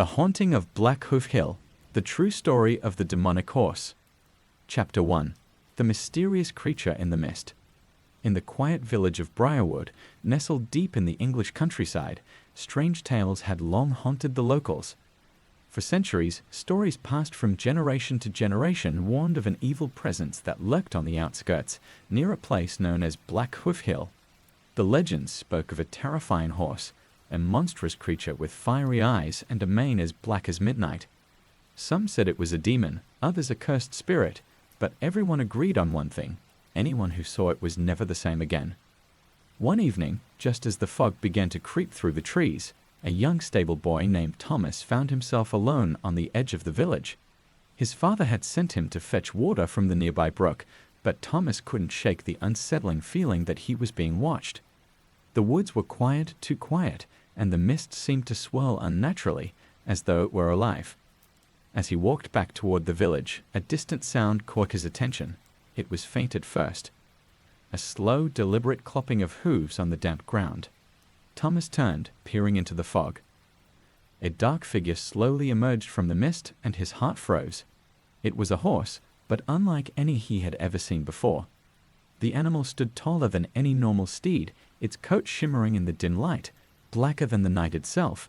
The Haunting of Black Hoof Hill, the true story of the demonic horse. Chapter 1. The mysterious creature in the mist. In the quiet village of Briarwood, nestled deep in the English countryside, strange tales had long haunted the locals. For centuries, stories passed from generation to generation warned of an evil presence that lurked on the outskirts, near a place known as Black Hoof Hill. The legends spoke of a terrifying horse, a monstrous creature with fiery eyes and a mane as black as midnight. Some said it was a demon, others a cursed spirit, but everyone agreed on one thing: anyone who saw it was never the same again. One evening, just as the fog began to creep through the trees, a young stable boy named Thomas found himself alone on the edge of the village. His father had sent him to fetch water from the nearby brook, but Thomas couldn't shake the unsettling feeling that he was being watched. The woods were quiet, too quiet, and the mist seemed to swirl unnaturally, as though it were alive. As he walked back toward the village, a distant sound caught his attention. It was faint at first. A slow, deliberate clopping of hooves on the damp ground. Thomas turned, peering into the fog. A dark figure slowly emerged from the mist, and his heart froze. It was a horse, but unlike any he had ever seen before. The animal stood taller than any normal steed, its coat shimmering in the dim light, blacker than the night itself.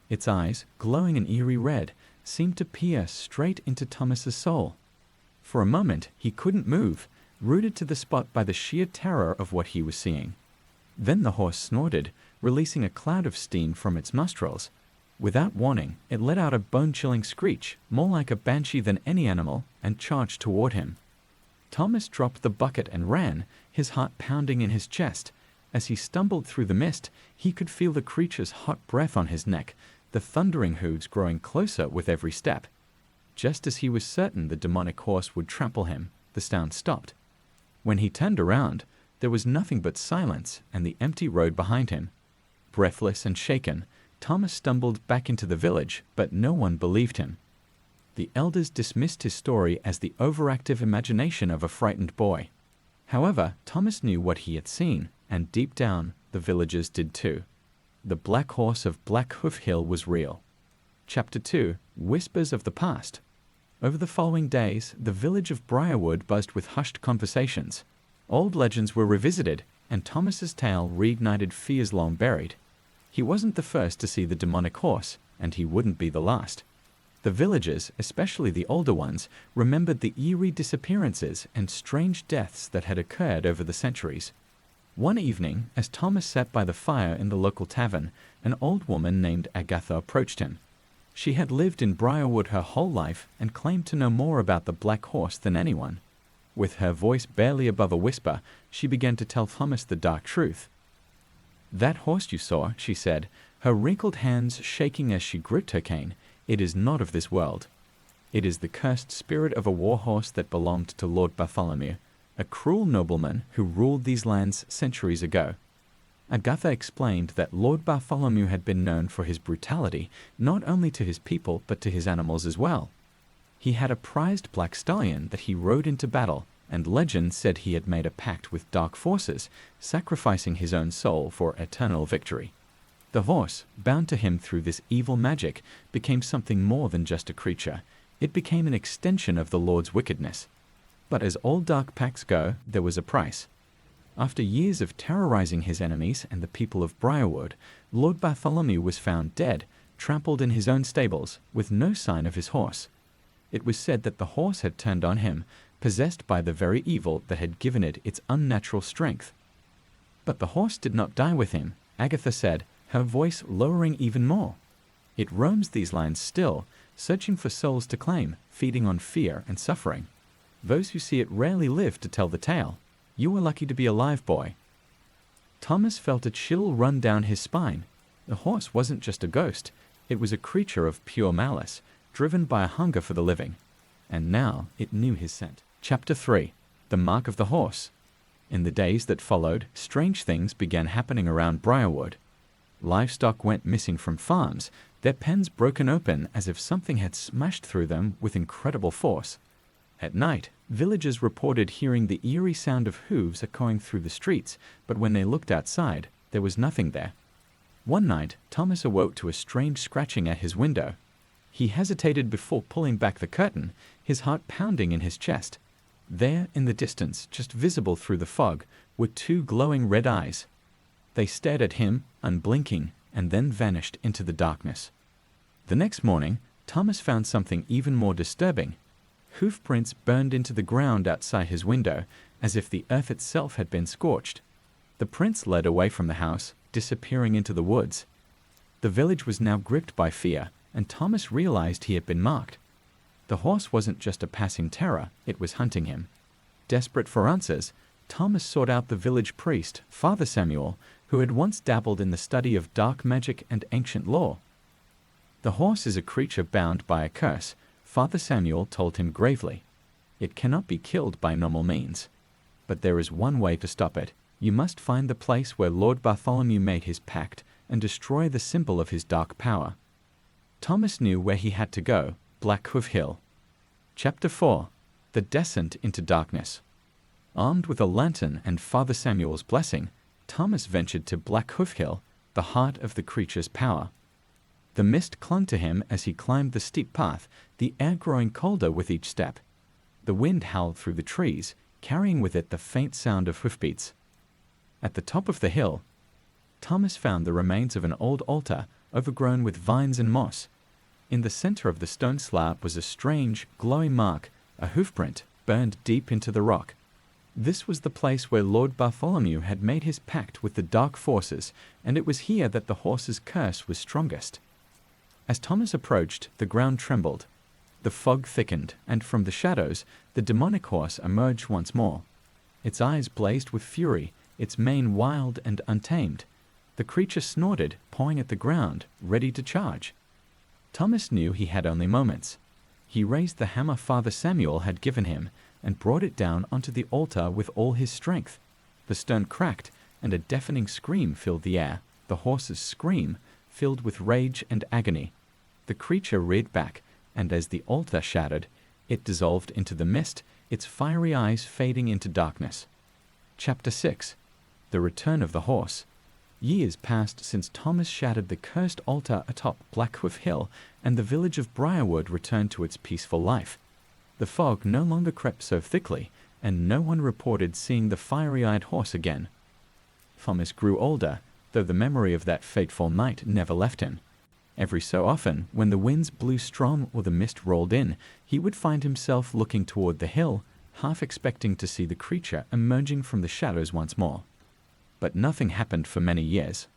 Its eyes, glowing an eerie red, seemed to pierce straight into Thomas's soul. For a moment he couldn't move, rooted to the spot by the sheer terror of what he was seeing. Then the horse snorted, releasing a cloud of steam from its nostrils. Without warning, it let out a bone-chilling screech, more like a banshee than any animal, and charged toward him. Thomas dropped the bucket and ran, his heart pounding in his chest. As he stumbled through the mist, he could feel the creature's hot breath on his neck, the thundering hooves growing closer with every step. Just as he was certain the demonic horse would trample him, the sound stopped. When he turned around, there was nothing but silence and the empty road behind him. Breathless and shaken, Thomas stumbled back into the village, but no one believed him. The elders dismissed his story as the overactive imagination of a frightened boy. However, Thomas knew what he had seen, and deep down, the villagers did too. The black horse of Black Hoof Hill was real. Chapter 2. Whispers of the Past. Over the following days, the village of Briarwood buzzed with hushed conversations. Old legends were revisited, and Thomas's tale reignited fears long buried. He wasn't the first to see the demonic horse, and he wouldn't be the last. The villagers, especially the older ones, remembered the eerie disappearances and strange deaths that had occurred over the centuries. One evening, as Thomas sat by the fire in the local tavern, an old woman named Agatha approached him. She had lived in Briarwood her whole life and claimed to know more about the black horse than anyone. With her voice barely above a whisper, she began to tell Thomas the dark truth. "That horse you saw," she said, her wrinkled hands shaking as she gripped her cane, "it is not of this world. It is the cursed spirit of a war horse that belonged to Lord Bartholomew, a cruel nobleman who ruled these lands centuries ago." Agatha explained that Lord Bartholomew had been known for his brutality, not only to his people but to his animals as well. He had a prized black stallion that he rode into battle, and legend said he had made a pact with dark forces, sacrificing his own soul for eternal victory. The horse, bound to him through this evil magic, became something more than just a creature. It became an extension of the Lord's wickedness. But as all dark pacts go, there was a price. After years of terrorizing his enemies and the people of Briarwood, Lord Bartholomew was found dead, trampled in his own stables, with no sign of his horse. It was said that the horse had turned on him, possessed by the very evil that had given it its unnatural strength. But the horse did not die with him, Agatha said, her voice lowering even more. It roams these lands still, searching for souls to claim, feeding on fear and suffering. Those who see it rarely live to tell the tale. You were lucky to be alive, boy. Thomas felt a chill run down his spine. The horse wasn't just a ghost. It was a creature of pure malice, driven by a hunger for the living. And now it knew his scent. Chapter 3. The Mark of the Horse. In the days that followed, strange things began happening around Briarwood. Livestock went missing from farms, their pens broken open as if something had smashed through them with incredible force. At night, villagers reported hearing the eerie sound of hooves echoing through the streets, but when they looked outside, there was nothing there. One night, Thomas awoke to a strange scratching at his window. He hesitated before pulling back the curtain, his heart pounding in his chest. There, in the distance, just visible through the fog, were two glowing red eyes. They stared at him, unblinking, and then vanished into the darkness. The next morning, Thomas found something even more disturbing. Hoof prints burned into the ground outside his window, as if the earth itself had been scorched. The prints led away from the house, disappearing into the woods. The village was now gripped by fear, and Thomas realized he had been marked. The horse wasn't just a passing terror, it was hunting him. Desperate for answers, Thomas sought out the village priest, Father Samuel, who had once dabbled in the study of dark magic and ancient lore. The horse is a creature bound by a curse, Father Samuel told him gravely. It cannot be killed by normal means. But there is one way to stop it. You must find the place where Lord Bartholomew made his pact and destroy the symbol of his dark power. Thomas knew where he had to go, Black Hoof Hill. Chapter 4. The Descent into Darkness. Armed with a lantern and Father Samuel's blessing, Thomas ventured to Black Hoof Hill, the heart of the creature's power. The mist clung to him as he climbed the steep path, the air growing colder with each step. The wind howled through the trees, carrying with it the faint sound of hoofbeats. At the top of the hill, Thomas found the remains of an old altar overgrown with vines and moss. In the center of the stone slab was a strange, glowing mark, a hoofprint, burned deep into the rock. This was the place where Lord Bartholomew had made his pact with the dark forces, and it was here that the horse's curse was strongest. As Thomas approached, the ground trembled. The fog thickened, and from the shadows, the demonic horse emerged once more. Its eyes blazed with fury, its mane wild and untamed. The creature snorted, pawing at the ground, ready to charge. Thomas knew he had only moments. He raised the hammer Father Samuel had given him and brought it down onto the altar with all his strength. The stone cracked, and a deafening scream filled the air, the horse's scream, filled with rage and agony. The creature reared back, and as the altar shattered, it dissolved into the mist, its fiery eyes fading into darkness. Chapter 6. The Return of the Horse. Years passed since Thomas shattered the cursed altar atop Black Hoof Hill, and the village of Briarwood returned to its peaceful life. The fog no longer crept so thickly, and no one reported seeing the fiery-eyed horse again. Thomas grew older, though the memory of that fateful night never left him. Every so often, when the winds blew strong or the mist rolled in, he would find himself looking toward the hill, half expecting to see the creature emerging from the shadows once more. But nothing happened for many years.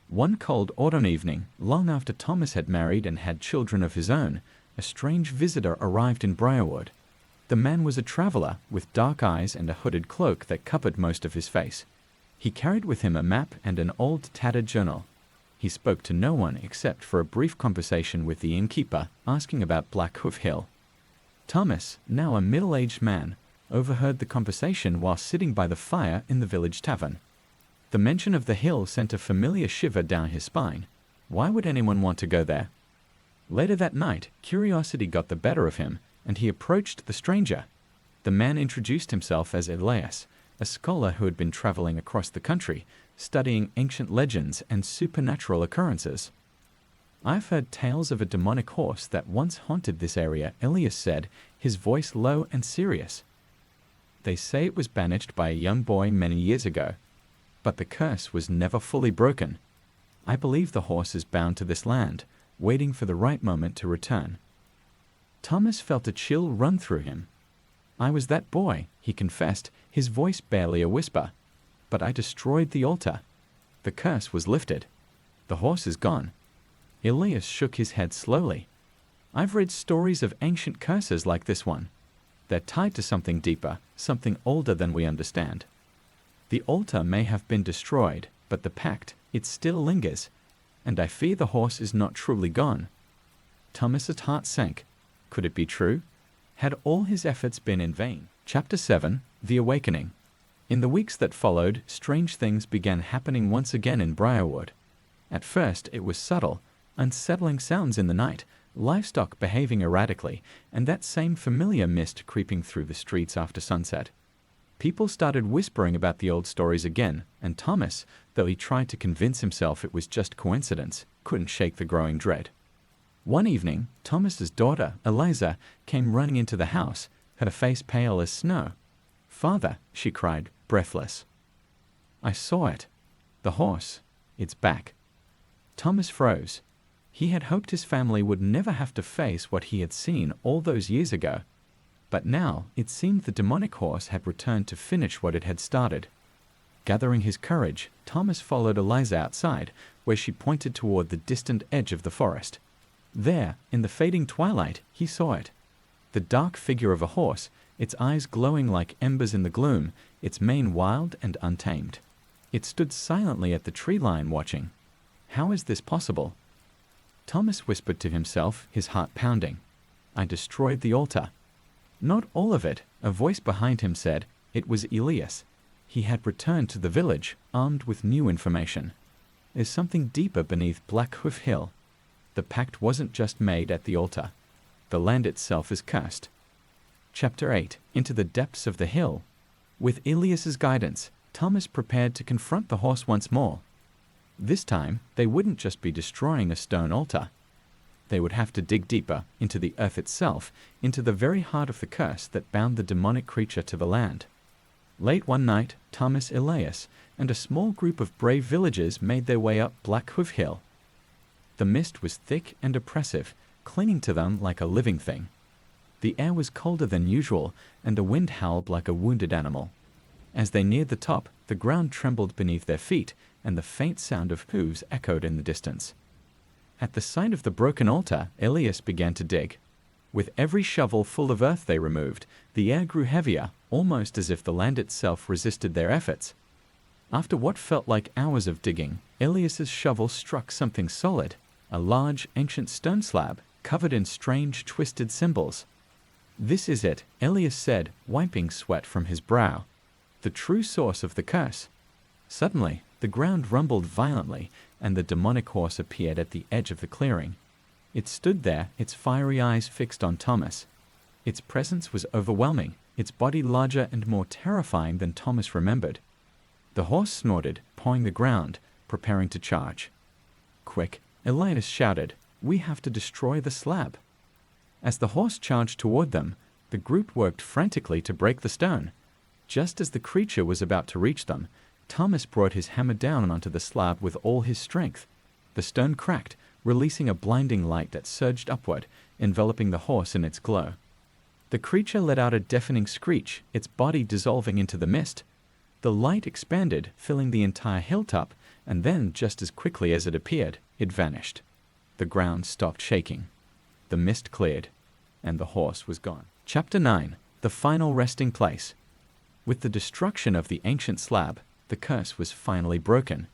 One cold autumn evening, long after Thomas had married and had children of his own, a strange visitor arrived in Briarwood. The man was a traveler with dark eyes and a hooded cloak that covered most of his face. He carried with him a map and an old tattered journal. He spoke to no one except for a brief conversation with the innkeeper, asking about Black Hoof Hill. Thomas, now a middle-aged man, overheard the conversation while sitting by the fire in the village tavern. The mention of the hill sent a familiar shiver down his spine. Why would anyone want to go there? Later that night, curiosity got the better of him, and he approached the stranger. The man introduced himself as Elias, a scholar who had been traveling across the country, studying ancient legends and supernatural occurrences. "I've heard tales of a demonic horse that once haunted this area," Elias said, his voice low and serious. "They say it was banished by a young boy many years ago, but the curse was never fully broken. I believe the horse is bound to this land, waiting for the right moment to return." Thomas felt a chill run through him. "I was that boy," he confessed, his voice barely a whisper. "But I destroyed the altar. The curse was lifted. The horse is gone." Elias shook his head slowly. "I've read stories of ancient curses like this one. They're tied to something deeper, something older than we understand. The altar may have been destroyed, but the pact, it still lingers, and I fear the horse is not truly gone." Thomas's heart sank. Could it be true? Had all his efforts been in vain? Chapter 7. The Awakening. In the weeks that followed, strange things began happening once again in Briarwood. At first, it was subtle, unsettling sounds in the night, livestock behaving erratically, and that same familiar mist creeping through the streets after sunset. People started whispering about the old stories again, and Thomas, though he tried to convince himself it was just coincidence, couldn't shake the growing dread. One evening, Thomas's daughter, Eliza, came running into the house, her face pale as snow. "Father," she cried, breathless. "I saw it. The horse. It's back." Thomas froze. He had hoped his family would never have to face what he had seen all those years ago. But now it seemed the demonic horse had returned to finish what it had started. Gathering his courage, Thomas followed Eliza outside, where she pointed toward the distant edge of the forest. There, in the fading twilight, he saw it. The dark figure of a horse, its eyes glowing like embers in the gloom, its mane wild and untamed. It stood silently at the tree line watching. How is this possible? Thomas whispered to himself, his heart pounding. "I destroyed the altar." Not all of it, a voice behind him said. It was Elias. He had returned to the village, armed with new information. There's something deeper beneath Black Hoof Hill. The pact wasn't just made at the altar. The land itself is cursed. Chapter 8. Into the depths of the hill. With Elias's guidance, Thomas prepared to confront the horse once more. This time, they wouldn't just be destroying a stone altar. They would have to dig deeper, into the earth itself, into the very heart of the curse that bound the demonic creature to the land. Late one night, Thomas, Elias, and a small group of brave villagers made their way up Black Hoof Hill. The mist was thick and oppressive, clinging to them like a living thing. The air was colder than usual, and the wind howled like a wounded animal. As they neared the top, the ground trembled beneath their feet, and the faint sound of hooves echoed in the distance. At the sight of the broken altar, Elias began to dig. With every shovel full of earth they removed, the air grew heavier, almost as if the land itself resisted their efforts. After what felt like hours of digging, Elias's shovel struck something solid, a large, ancient stone slab covered in strange, twisted symbols. "This is it," Elias said, wiping sweat from his brow. "The true source of the curse." Suddenly, the ground rumbled violently, and the demonic horse appeared at the edge of the clearing. It stood there, its fiery eyes fixed on Thomas. Its presence was overwhelming, its body larger and more terrifying than Thomas remembered. The horse snorted, pawing the ground, preparing to charge. "Quick," Elias shouted, "we have to destroy the slab." As the horse charged toward them, the group worked frantically to break the stone. Just as the creature was about to reach them, Thomas brought his hammer down onto the slab with all his strength. The stone cracked, releasing a blinding light that surged upward, enveloping the horse in its glow. The creature let out a deafening screech, its body dissolving into the mist. The light expanded, filling the entire hilltop, and then, just as quickly as it appeared, it vanished. The ground stopped shaking. The mist cleared, and the horse was gone. Chapter 9. The Final Resting Place. With the destruction of the ancient slab, the curse was finally broken.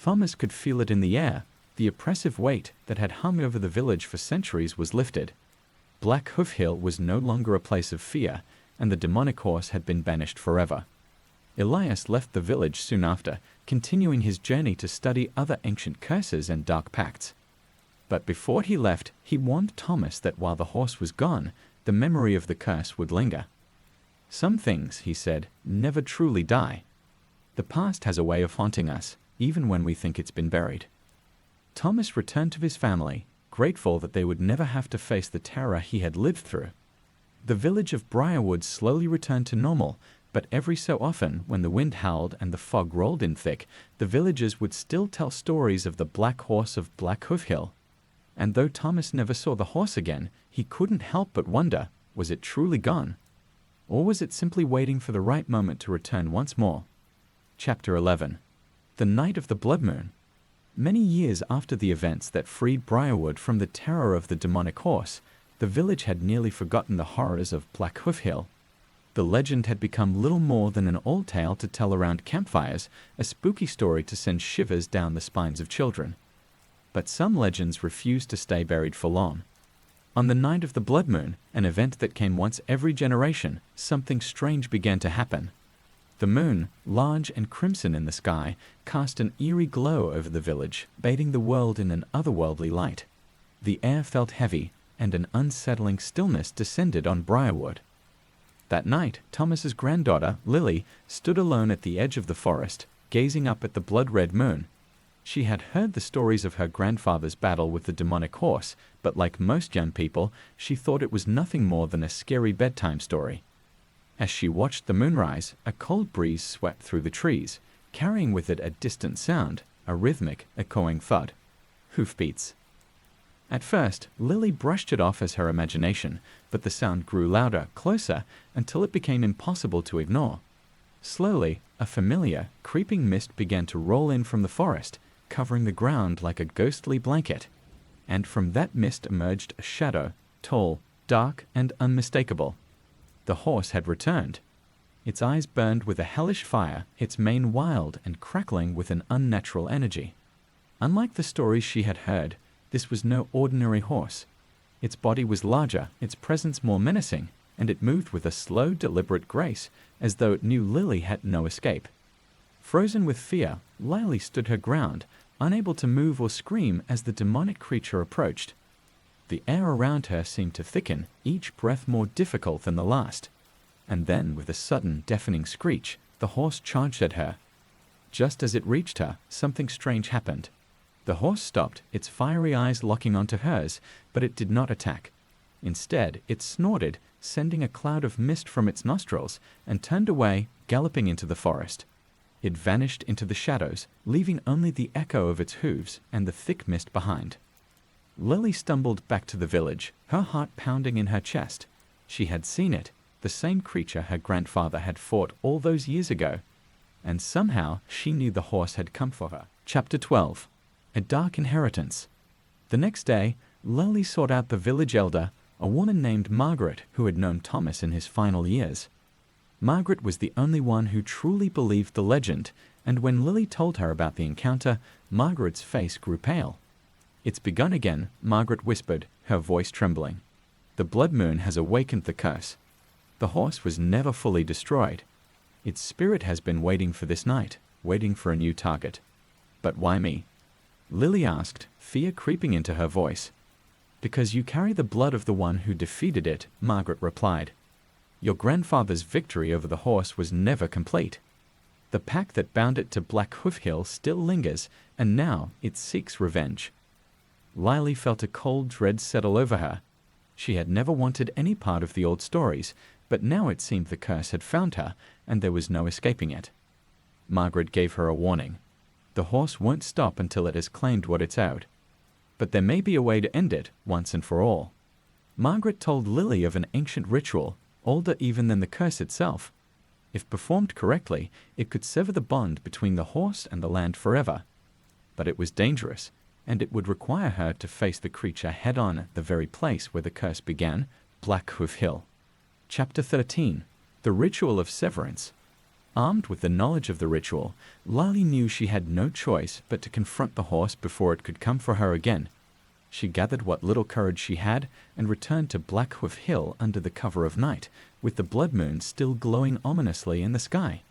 Thomas could feel it in the air. The oppressive weight that had hung over the village for centuries was lifted. Black Hoof Hill was no longer a place of fear, and the demonic horse had been banished forever. Elias left the village soon after, continuing his journey to study other ancient curses and dark pacts. But before he left, he warned Thomas that while the horse was gone, the memory of the curse would linger. "Some things," he said, "never truly die. The past has a way of haunting us, even when we think it's been buried." Thomas returned to his family, grateful that they would never have to face the terror he had lived through. The village of Briarwood slowly returned to normal, but every so often, when the wind howled and the fog rolled in thick, the villagers would still tell stories of the black horse of Black Hoof Hill. And though Thomas never saw the horse again, he couldn't help but wonder, was it truly gone? Or was it simply waiting for the right moment to return once more? Chapter 11. The Night of the Blood Moon. Many years after the events that freed Briarwood from the terror of the demonic horse, the village had nearly forgotten the horrors of Black Hoof Hill. The legend had become little more than an old tale to tell around campfires, a spooky story to send shivers down the spines of children. But some legends refused to stay buried for long. On the night of the blood moon, an event that came once every generation, something strange began to happen. The moon, large and crimson in the sky, cast an eerie glow over the village, bathing the world in an otherworldly light. The air felt heavy, and an unsettling stillness descended on Briarwood. That night, Thomas's granddaughter, Lily, stood alone at the edge of the forest, gazing up at the blood-red moon. She had heard the stories of her grandfather's battle with the demonic horse, but like most young people, she thought it was nothing more than a scary bedtime story. As she watched the moonrise, a cold breeze swept through the trees, carrying with it a distant sound, a rhythmic, echoing thud. Hoofbeats. At first, Lily brushed it off as her imagination, but the sound grew louder, closer, until it became impossible to ignore. Slowly, a familiar, creeping mist began to roll in from the forest, covering the ground like a ghostly blanket. And from that mist emerged a shadow, tall, dark, and unmistakable. The horse had returned. Its eyes burned with a hellish fire, its mane wild and crackling with an unnatural energy. Unlike the stories she had heard, this was no ordinary horse. Its body was larger, its presence more menacing, and it moved with a slow, deliberate grace, as though it knew Lily had no escape. Frozen with fear, Lily stood her ground, unable to move or scream as the demonic creature approached. The air around her seemed to thicken, each breath more difficult than the last. And then, with a sudden, deafening screech, the horse charged at her. Just as it reached her, something strange happened. The horse stopped, its fiery eyes locking onto hers, but it did not attack. Instead, it snorted, sending a cloud of mist from its nostrils, and turned away, galloping into the forest. It vanished into the shadows, leaving only the echo of its hooves and the thick mist behind. Lily stumbled back to the village, her heart pounding in her chest. She had seen it, the same creature her grandfather had fought all those years ago. And somehow she knew the horse had come for her. Chapter 12. A Dark Inheritance. The next day, Lily sought out the village elder, a woman named Margaret, who had known Thomas in his final years. Margaret was the only one who truly believed the legend, and when Lily told her about the encounter, Margaret's face grew pale. "It's begun again," Margaret whispered, her voice trembling. "The blood moon has awakened the curse. The horse was never fully destroyed. Its spirit has been waiting for this night, waiting for a new target." "But why me?" Lily asked, fear creeping into her voice. "Because you carry the blood of the one who defeated it," Margaret replied. "Your grandfather's victory over the horse was never complete. The pact that bound it to Black Hoof Hill still lingers, and now it seeks revenge." Lily felt a cold dread settle over her. She had never wanted any part of the old stories, but now it seemed the curse had found her, and there was no escaping it. Margaret gave her a warning. "The horse won't stop until it has claimed what it's owed. But there may be a way to end it, once and for all." Margaret told Lily of an ancient ritual, older even than the curse itself. If performed correctly, it could sever the bond between the horse and the land forever. But it was dangerous, and it would require her to face the creature head-on at the very place where the curse began, Black Hoof Hill. Chapter 13. The Ritual of Severance. Armed with the knowledge of the ritual, Lily knew she had no choice but to confront the horse before it could come for her again. She gathered what little courage she had and returned to Black Hoof Hill under the cover of night, with the blood moon still glowing ominously in the sky.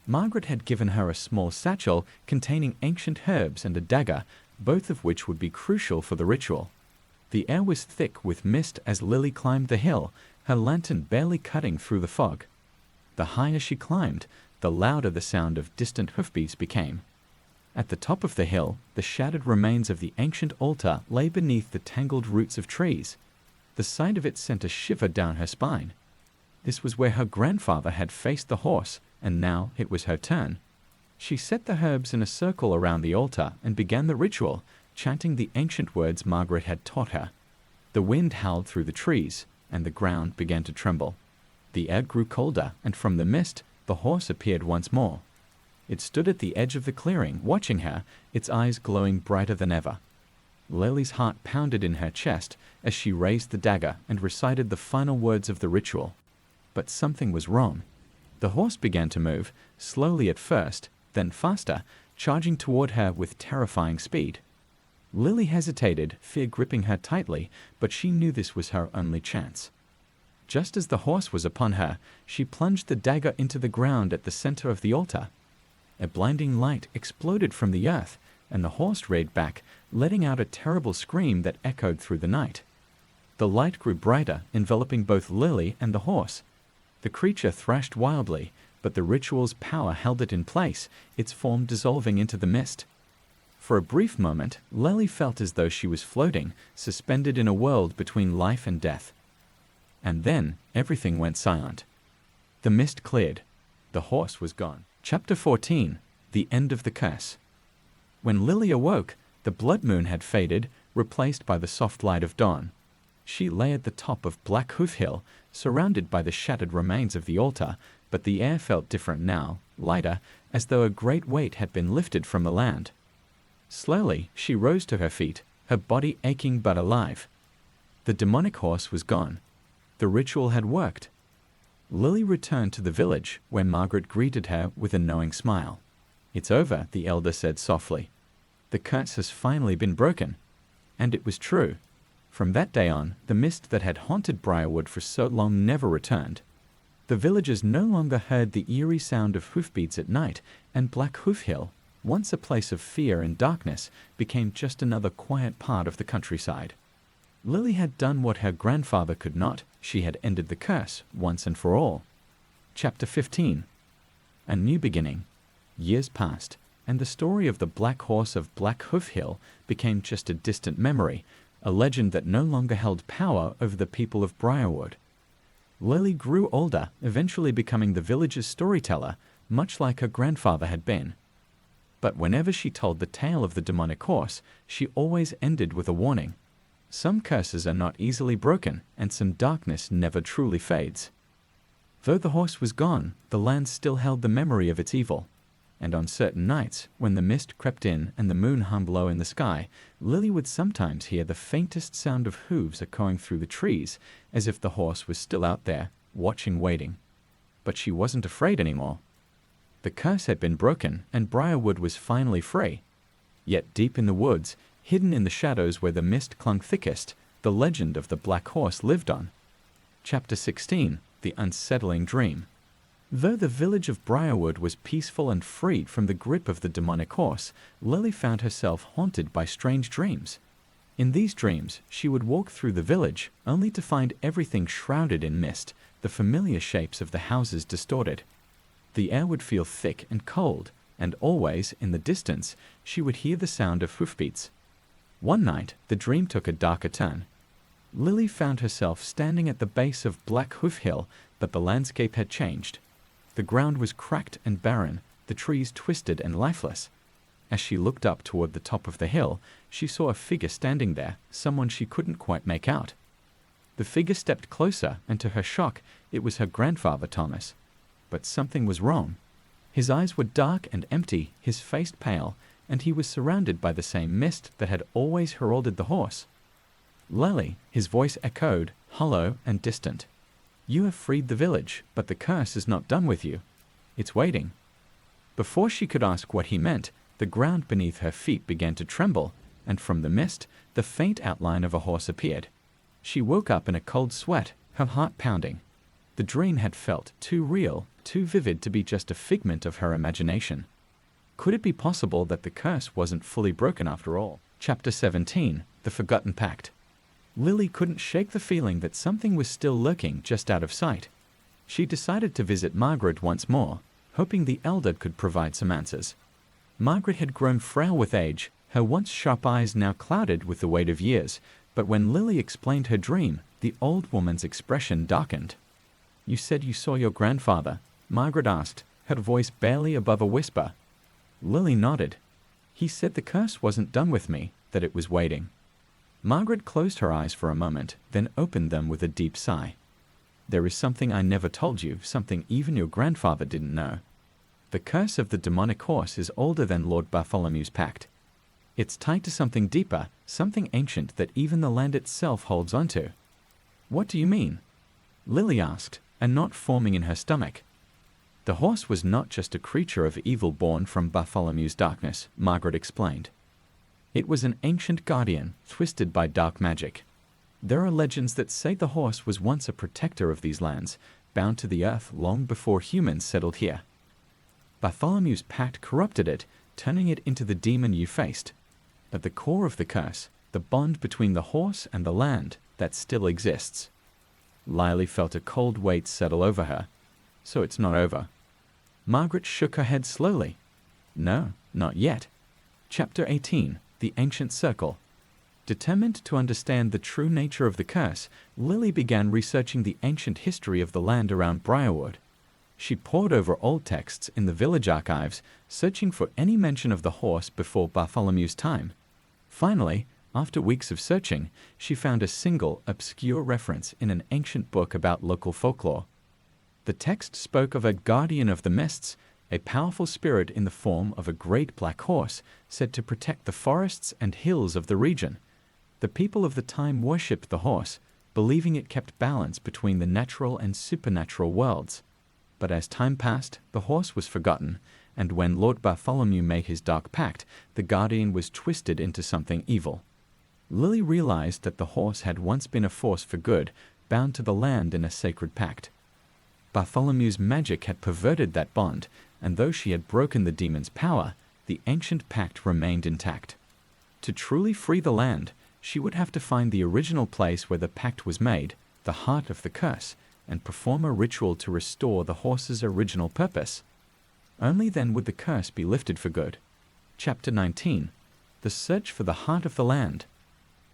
Margaret had given her a small satchel containing ancient herbs and a dagger, both of which would be crucial for the ritual. The air was thick with mist as Lily climbed the hill, her lantern barely cutting through the fog. The higher she climbed, the louder the sound of distant hoofbeats became. At the top of the hill, the shattered remains of the ancient altar lay beneath the tangled roots of trees. The sight of it sent a shiver down her spine. This was where her grandfather had faced the horse, and now it was her turn. She set the herbs in a circle around the altar and began the ritual, chanting the ancient words Margaret had taught her. The wind howled through the trees, and the ground began to tremble. The air grew colder, and from the mist, the horse appeared once more. It stood at the edge of the clearing, watching her, its eyes glowing brighter than ever. Lily's heart pounded in her chest as she raised the dagger and recited the final words of the ritual. But something was wrong. The horse began to move, slowly at first, then faster, charging toward her with terrifying speed. Lily hesitated, fear gripping her tightly, but she knew this was her only chance. Just as the horse was upon her, she plunged the dagger into the ground at the center of the altar. A blinding light exploded from the earth, and the horse reared back, letting out a terrible scream that echoed through the night. The light grew brighter, enveloping both Lily and the horse. The creature thrashed wildly, but the ritual's power held it in place, its form dissolving into the mist. For a brief moment, Lily felt as though she was floating, suspended in a world between life and death. And then, everything went silent. The mist cleared. The horse was gone. Chapter 14. The End of the Curse. When Lily awoke, the blood moon had faded, replaced by the soft light of dawn. She lay at the top of Black Hoof Hill, surrounded by the shattered remains of the altar, but the air felt different now, lighter, as though a great weight had been lifted from the land. Slowly, she rose to her feet, her body aching but alive. The demonic horse was gone. The ritual had worked. Lily returned to the village, where Margaret greeted her with a knowing smile. "It's over," the elder said softly. "The curse has finally been broken." And it was true. From that day on, the mist that had haunted Briarwood for so long never returned. The villagers no longer heard the eerie sound of hoofbeats at night, and Black Hoof Hill, once a place of fear and darkness, became just another quiet part of the countryside. Lily had done what her grandfather could not. She had ended the curse once and for all. Chapter 15. A new beginning. Years passed, and the story of the Black Horse of Black Hoof Hill became just a distant memory, a legend that no longer held power over the people of Briarwood. Lily grew older, eventually becoming the village's storyteller, much like her grandfather had been. But whenever she told the tale of the demonic horse, she always ended with a warning. Some curses are not easily broken, and some darkness never truly fades. Though the horse was gone, the land still held the memory of its evil. And on certain nights, when the mist crept in and the moon hung low in the sky, Lily would sometimes hear the faintest sound of hooves echoing through the trees, as if the horse was still out there, watching, waiting. But she wasn't afraid anymore. The curse had been broken, and Briarwood was finally free. Yet deep in the woods, hidden in the shadows where the mist clung thickest, the legend of the Black Horse lived on. Chapter 16. The Unsettling Dream. Though the village of Briarwood was peaceful and freed from the grip of the demonic horse, Lily found herself haunted by strange dreams. In these dreams, she would walk through the village, only to find everything shrouded in mist, the familiar shapes of the houses distorted. The air would feel thick and cold, and always, in the distance, she would hear the sound of hoofbeats. One night, the dream took a darker turn. Lily found herself standing at the base of Black Hoof Hill, but the landscape had changed. The ground was cracked and barren, the trees twisted and lifeless. As she looked up toward the top of the hill, she saw a figure standing there, someone she couldn't quite make out. The figure stepped closer, and to her shock, it was her grandfather, Thomas. But something was wrong. His eyes were dark and empty, his face pale, and he was surrounded by the same mist that had always heralded the horse. "Lily," his voice echoed, hollow and distant. "You have freed the village, but the curse is not done with you. It's waiting." Before she could ask what he meant, the ground beneath her feet began to tremble, and from the mist, the faint outline of a horse appeared. She woke up in a cold sweat, her heart pounding. The dream had felt too real, too vivid to be just a figment of her imagination. Could it be possible that the curse wasn't fully broken after all? Chapter 17. The Forgotten Pact. Lily couldn't shake the feeling that something was still lurking just out of sight. She decided to visit Margaret once more, hoping the elder could provide some answers. Margaret had grown frail with age, her once sharp eyes now clouded with the weight of years, but when Lily explained her dream, the old woman's expression darkened. "You said you saw your grandfather?" Margaret asked, her voice barely above a whisper. Lily nodded. "He said the curse wasn't done with me, that it was waiting." Margaret closed her eyes for a moment, then opened them with a deep sigh. "There is something I never told you, something even your grandfather didn't know. The curse of the demonic horse is older than Lord Bartholomew's pact. It's tied to something deeper, something ancient that even the land itself holds onto." "What do you mean?" Lily asked, a knot forming in her stomach. "The horse was not just a creature of evil born from Bartholomew's darkness," Margaret explained. "It was an ancient guardian, twisted by dark magic. There are legends that say the horse was once a protector of these lands, bound to the earth long before humans settled here. Bartholomew's pact corrupted it, turning it into the demon you faced. At the core of the curse, the bond between the horse and the land, that still exists." Lily felt a cold weight settle over her. "So it's not over?" Margaret shook her head slowly. "No, not yet. Chapter 18. The Ancient Circle. Determined to understand the true nature of the curse, Lily began researching the ancient history of the land around Briarwood. She pored over old texts in the village archives, searching for any mention of the horse before Bartholomew's time. Finally, after weeks of searching, she found a single, obscure reference in an ancient book about local folklore. The text spoke of a guardian of the mists, a powerful spirit in the form of a great black horse, said to protect the forests and hills of the region. The people of the time worshipped the horse, believing it kept balance between the natural and supernatural worlds. But as time passed, the horse was forgotten, and when Lord Bartholomew made his dark pact, the guardian was twisted into something evil. Lily realized that the horse had once been a force for good, bound to the land in a sacred pact. Bartholomew's magic had perverted that bond, and though she had broken the demon's power, the ancient pact remained intact. To truly free the land, she would have to find the original place where the pact was made, the heart of the curse, and perform a ritual to restore the horse's original purpose. Only then would the curse be lifted for good. Chapter 19. The Search for the Heart of the Land.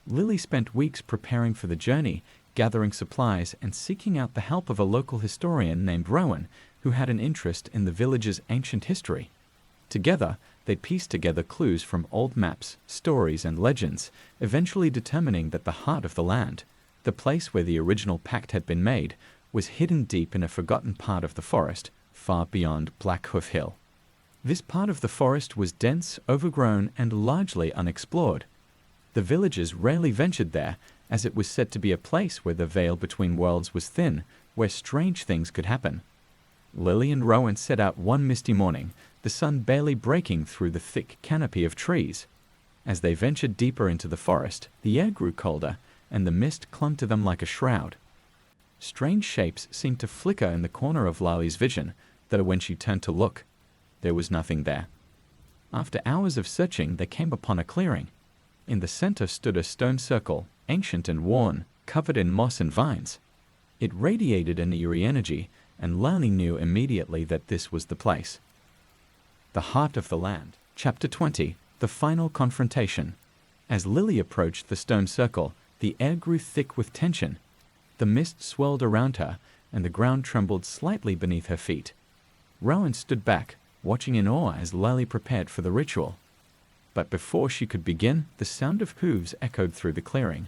Lily spent weeks preparing for the journey, gathering supplies and seeking out the help of a local historian named Rowan, who had an interest in the village's ancient history. Together, they pieced together clues from old maps, stories, and legends, eventually determining that the heart of the land, the place where the original pact had been made, was hidden deep in a forgotten part of the forest, far beyond Black Hoof Hill. This part of the forest was dense, overgrown, and largely unexplored. The villagers rarely ventured there, as it was said to be a place where the veil between worlds was thin, where strange things could happen. Lily and Rowan set out one misty morning, the sun barely breaking through the thick canopy of trees. As they ventured deeper into the forest, the air grew colder, and the mist clung to them like a shroud. Strange shapes seemed to flicker in the corner of Lily's vision, though when she turned to look, there was nothing there. After hours of searching, they came upon a clearing. In the center stood a stone circle, ancient and worn, covered in moss and vines. It radiated an eerie energy, and Lily knew immediately that this was the place. The Heart of the Land. Chapter 20. The Final Confrontation. As Lily approached the stone circle, the air grew thick with tension. The mist swirled around her, and the ground trembled slightly beneath her feet. Rowan stood back, watching in awe as Lily prepared for the ritual. But before she could begin, the sound of hooves echoed through the clearing.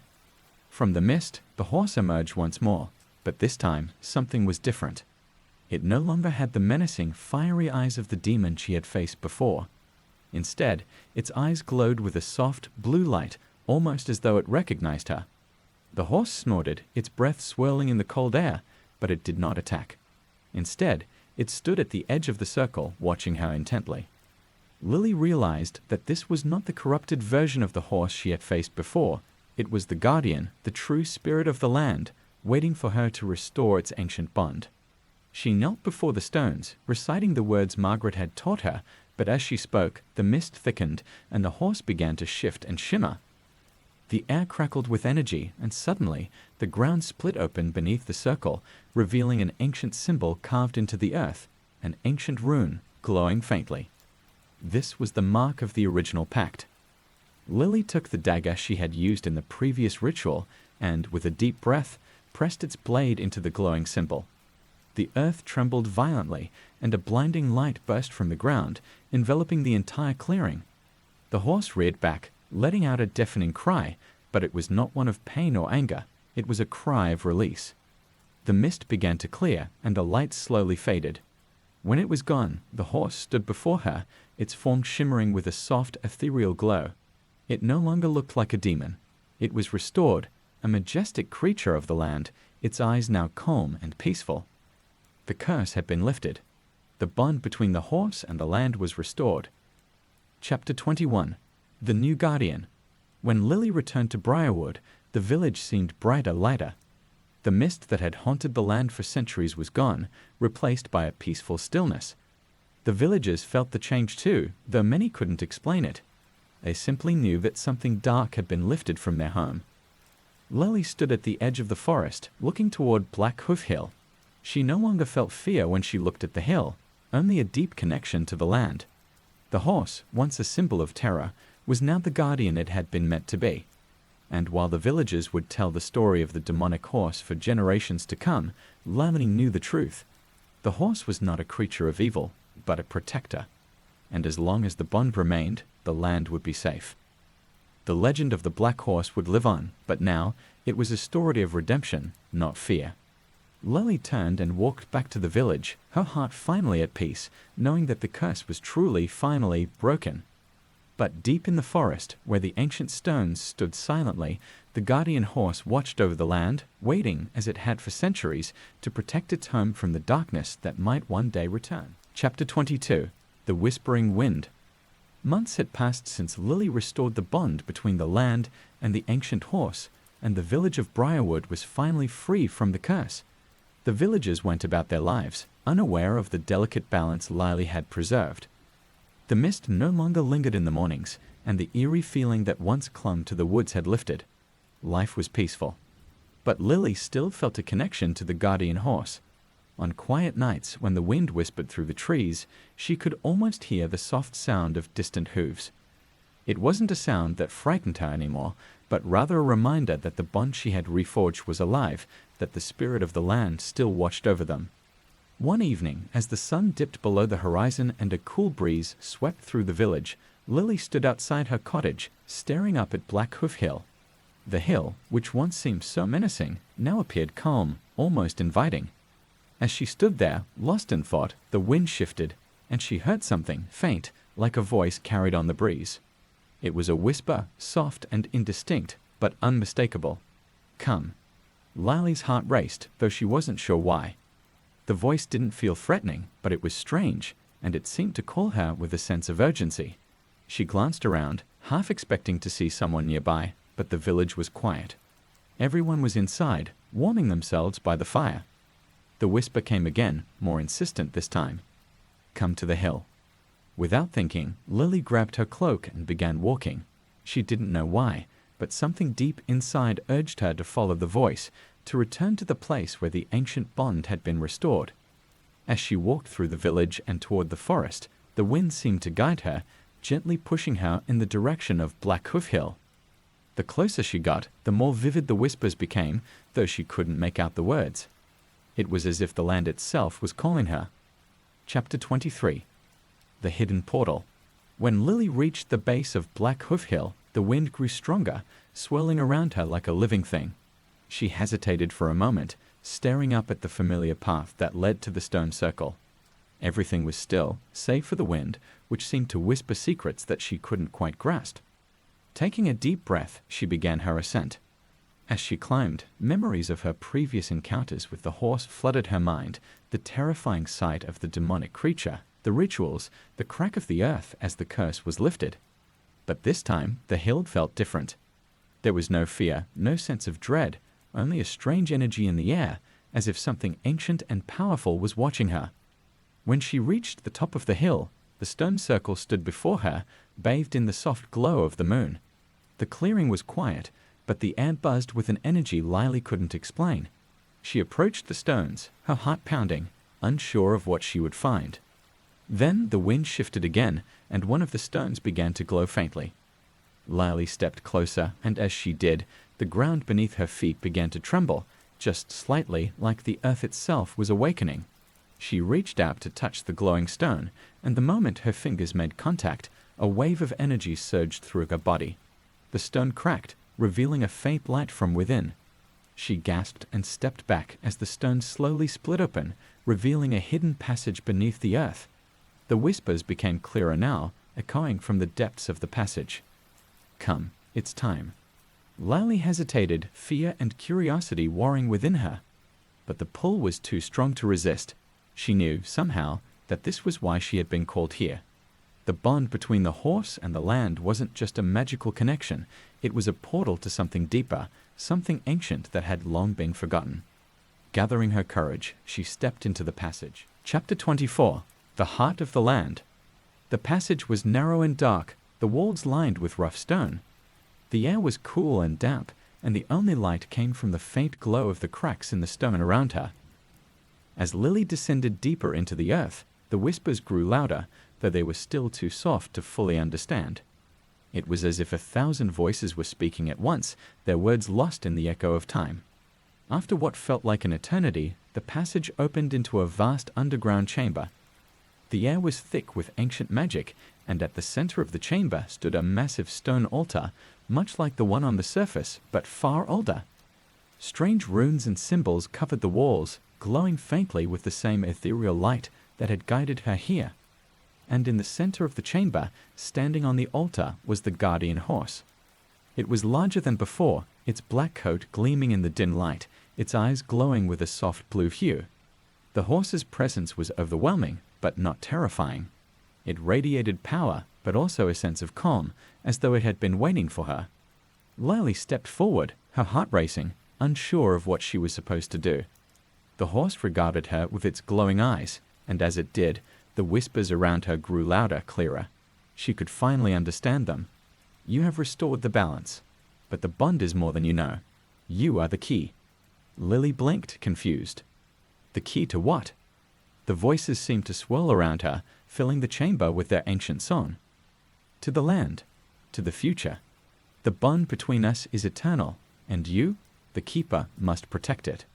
From the mist, the horse emerged once more, but this time something was different. It no longer had the menacing, fiery eyes of the demon she had faced before. Instead, its eyes glowed with a soft, blue light, almost as though it recognized her. The horse snorted, its breath swirling in the cold air, but it did not attack. Instead, it stood at the edge of the circle, watching her intently. Lily realized that this was not the corrupted version of the horse she had faced before. It was the guardian, the true spirit of the land, waiting for her to restore its ancient bond. She knelt before the stones, reciting the words Margaret had taught her, but as she spoke, the mist thickened, and the horse began to shift and shimmer. The air crackled with energy, and suddenly, the ground split open beneath the circle, revealing an ancient symbol carved into the earth, an ancient rune, glowing faintly. This was the mark of the original pact. Lily took the dagger she had used in the previous ritual and, with a deep breath, pressed its blade into the glowing symbol. The earth trembled violently, and a blinding light burst from the ground, enveloping the entire clearing. The horse reared back, letting out a deafening cry, but it was not one of pain or anger. It was a cry of release. The mist began to clear, and the light slowly faded. When it was gone, the horse stood before her, its form shimmering with a soft, ethereal glow. It no longer looked like a demon. It was restored, a majestic creature of the land, its eyes now calm and peaceful. The curse had been lifted. The bond between the horse and the land was restored. Chapter 21. The New Guardian. When Lily returned to Briarwood, the village seemed lighter. The mist that had haunted the land for centuries was gone, replaced by a peaceful stillness. The villagers felt the change too, though many couldn't explain it. They simply knew that something dark had been lifted from their home. Lily stood at the edge of the forest, looking toward Black Hoof Hill. She no longer felt fear when she looked at the hill, only a deep connection to the land. The horse, once a symbol of terror, was now the guardian it had been meant to be. And while the villagers would tell the story of the demonic horse for generations to come, Lally knew the truth. The horse was not a creature of evil, but a protector. And as long as the bond remained, the land would be safe. The legend of the Black Horse would live on, but now it was a story of redemption, not fear. Lily turned and walked back to the village, her heart finally at peace, knowing that the curse was truly, finally broken. But deep in the forest, where the ancient stones stood silently, the guardian horse watched over the land, waiting, as it had for centuries, to protect its home from the darkness that might one day return. Chapter 22. The Whispering Wind. Months had passed since Lily restored the bond between the land and the ancient horse, and the village of Briarwood was finally free from the curse. The villagers went about their lives, unaware of the delicate balance Lily had preserved. The mist no longer lingered in the mornings, and the eerie feeling that once clung to the woods had lifted. Life was peaceful. But Lily still felt a connection to the guardian horse. On quiet nights, when the wind whispered through the trees, she could almost hear the soft sound of distant hooves. It wasn't a sound that frightened her anymore, but rather a reminder that the bond she had reforged was alive, that the spirit of the land still watched over them. One evening, as the sun dipped below the horizon and a cool breeze swept through the village, Lily stood outside her cottage, staring up at Black Hoof Hill. The hill, which once seemed so menacing, now appeared calm, almost inviting. As she stood there, lost in thought, the wind shifted, and she heard something faint, like a voice carried on the breeze. It was a whisper, soft and indistinct, but unmistakable. "Come." Lily's heart raced, though she wasn't sure why. The voice didn't feel threatening, but it was strange, and it seemed to call her with a sense of urgency. She glanced around, half expecting to see someone nearby, but the village was quiet. Everyone was inside, warming themselves by the fire. The whisper came again, more insistent this time. "Come to the hill." Without thinking, Lily grabbed her cloak and began walking. She didn't know why, but something deep inside urged her to follow the voice, to return to the place where the ancient bond had been restored. As she walked through the village and toward the forest, the wind seemed to guide her, gently pushing her in the direction of Black Hoof Hill. The closer she got, the more vivid the whispers became, though she couldn't make out the words. It was as if the land itself was calling her. Chapter 23. The Hidden Portal. When Lily reached the base of Black Hoof Hill, the wind grew stronger, swirling around her like a living thing. She hesitated for a moment, staring up at the familiar path that led to the stone circle. Everything was still, save for the wind, which seemed to whisper secrets that she couldn't quite grasp. Taking a deep breath, she began her ascent. As she climbed, memories of her previous encounters with the horse flooded her mind, the terrifying sight of the demonic creature, the rituals, the crack of the earth as the curse was lifted. But this time, the hill felt different. There was no fear, no sense of dread, only a strange energy in the air, as if something ancient and powerful was watching her. When she reached the top of the hill, the stone circle stood before her, bathed in the soft glow of the moon. The clearing was quiet, but the air buzzed with an energy Lily couldn't explain. She approached the stones, her heart pounding, unsure of what she would find. Then the wind shifted again, and one of the stones began to glow faintly. Lily stepped closer, and as she did, the ground beneath her feet began to tremble, just slightly, like the earth itself was awakening. She reached out to touch the glowing stone, and the moment her fingers made contact, a wave of energy surged through her body. The stone cracked, revealing a faint light from within. She gasped and stepped back as the stone slowly split open, revealing a hidden passage beneath the earth. The whispers became clearer now, echoing from the depths of the passage. "Come, it's time." Lily hesitated, fear and curiosity warring within her. But the pull was too strong to resist. She knew, somehow, that this was why she had been called here. The bond between the horse and the land wasn't just a magical connection, it was a portal to something deeper, something ancient that had long been forgotten. Gathering her courage, she stepped into the passage. Chapter 24. The Heart of the Land. The passage was narrow and dark, the walls lined with rough stone. The air was cool and damp, and the only light came from the faint glow of the cracks in the stone around her. As Lily descended deeper into the earth, the whispers grew louder, though they were still too soft to fully understand. It was as if 1,000 voices were speaking at once, their words lost in the echo of time. After what felt like an eternity, the passage opened into a vast underground chamber. The air was thick with ancient magic, and at the center of the chamber stood a massive stone altar, much like the one on the surface, but far older. Strange runes and symbols covered the walls, glowing faintly with the same ethereal light that had guided her here. And in the center of the chamber, standing on the altar, was the guardian horse. It was larger than before, its black coat gleaming in the dim light, its eyes glowing with a soft blue hue. The horse's presence was overwhelming, but not terrifying. It radiated power, but also a sense of calm, as though it had been waiting for her. Lily stepped forward, her heart racing, unsure of what she was supposed to do. The horse regarded her with its glowing eyes, and as it did, the whispers around her grew louder, clearer. She could finally understand them. You have restored the balance, but the bond is more than you know. You are the key. Lily blinked, confused. The key to what? The voices seemed to swirl around her, filling the chamber with their ancient song. To the land, to the future. The bond between us is eternal, and you, the keeper, must protect it.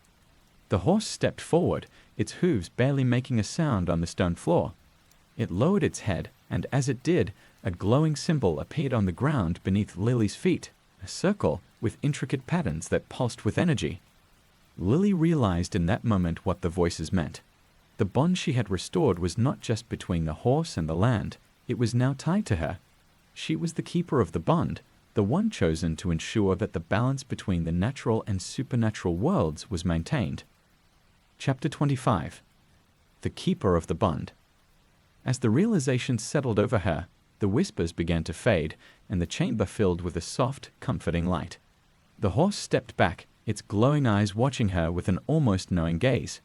The horse stepped forward, its hooves barely making a sound on the stone floor. It lowered its head, and as it did, a glowing symbol appeared on the ground beneath Lily's feet, a circle with intricate patterns that pulsed with energy. Lily realized in that moment what the voices meant. The bond she had restored was not just between the horse and the land, it was now tied to her. She was the keeper of the bond, the one chosen to ensure that the balance between the natural and supernatural worlds was maintained. Chapter 25. The Keeper of the Bond. As the realization settled over her, the whispers began to fade, and the chamber filled with a soft, comforting light. The horse stepped back, its glowing eyes watching her with an almost knowing gaze.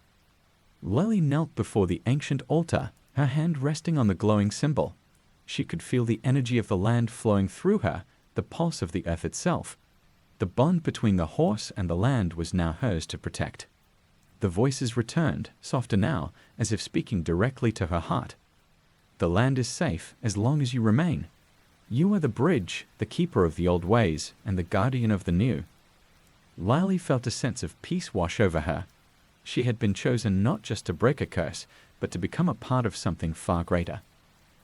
Lily knelt before the ancient altar, her hand resting on the glowing symbol. She could feel the energy of the land flowing through her, the pulse of the earth itself. The bond between the horse and the land was now hers to protect. The voices returned, softer now, as if speaking directly to her heart. The land is safe as long as you remain. You are the bridge, the keeper of the old ways, and the guardian of the new. Lily felt a sense of peace wash over her. She had been chosen not just to break a curse, but to become a part of something far greater.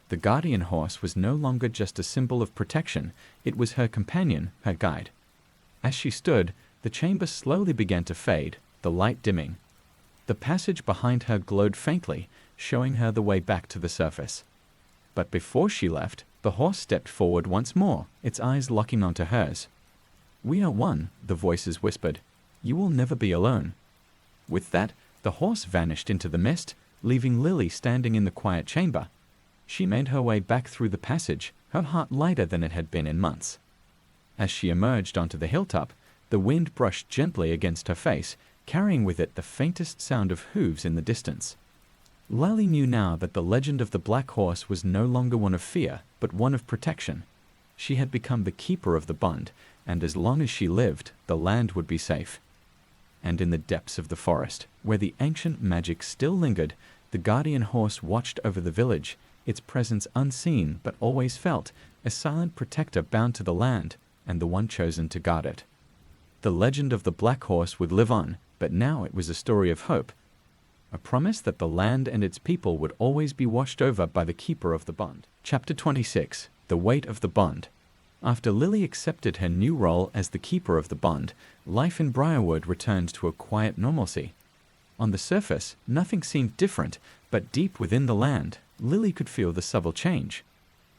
The guardian horse was no longer just a symbol of protection, it was her companion, her guide. As she stood, the chamber slowly began to fade, the light dimming. The passage behind her glowed faintly, showing her the way back to the surface. But before she left, the horse stepped forward once more, its eyes locking onto hers. "We are one," the voices whispered. "You will never be alone." With that, the horse vanished into the mist, leaving Lily standing in the quiet chamber. She made her way back through the passage, her heart lighter than it had been in months. As she emerged onto the hilltop, the wind brushed gently against her face, carrying with it the faintest sound of hooves in the distance. Lily knew now that the legend of the black horse was no longer one of fear, but one of protection. She had become the keeper of the bond, and as long as she lived, the land would be safe. And in the depths of the forest, where the ancient magic still lingered, the guardian horse watched over the village, its presence unseen but always felt, a silent protector bound to the land, and the one chosen to guard it. The legend of the black horse would live on, but now it was a story of hope, a promise that the land and its people would always be watched over by the keeper of the bond. Chapter 26. The Weight of the Bond. After Lily accepted her new role as the keeper of the bond, life in Briarwood returned to a quiet normalcy. On the surface, nothing seemed different, but deep within the land, Lily could feel the subtle change.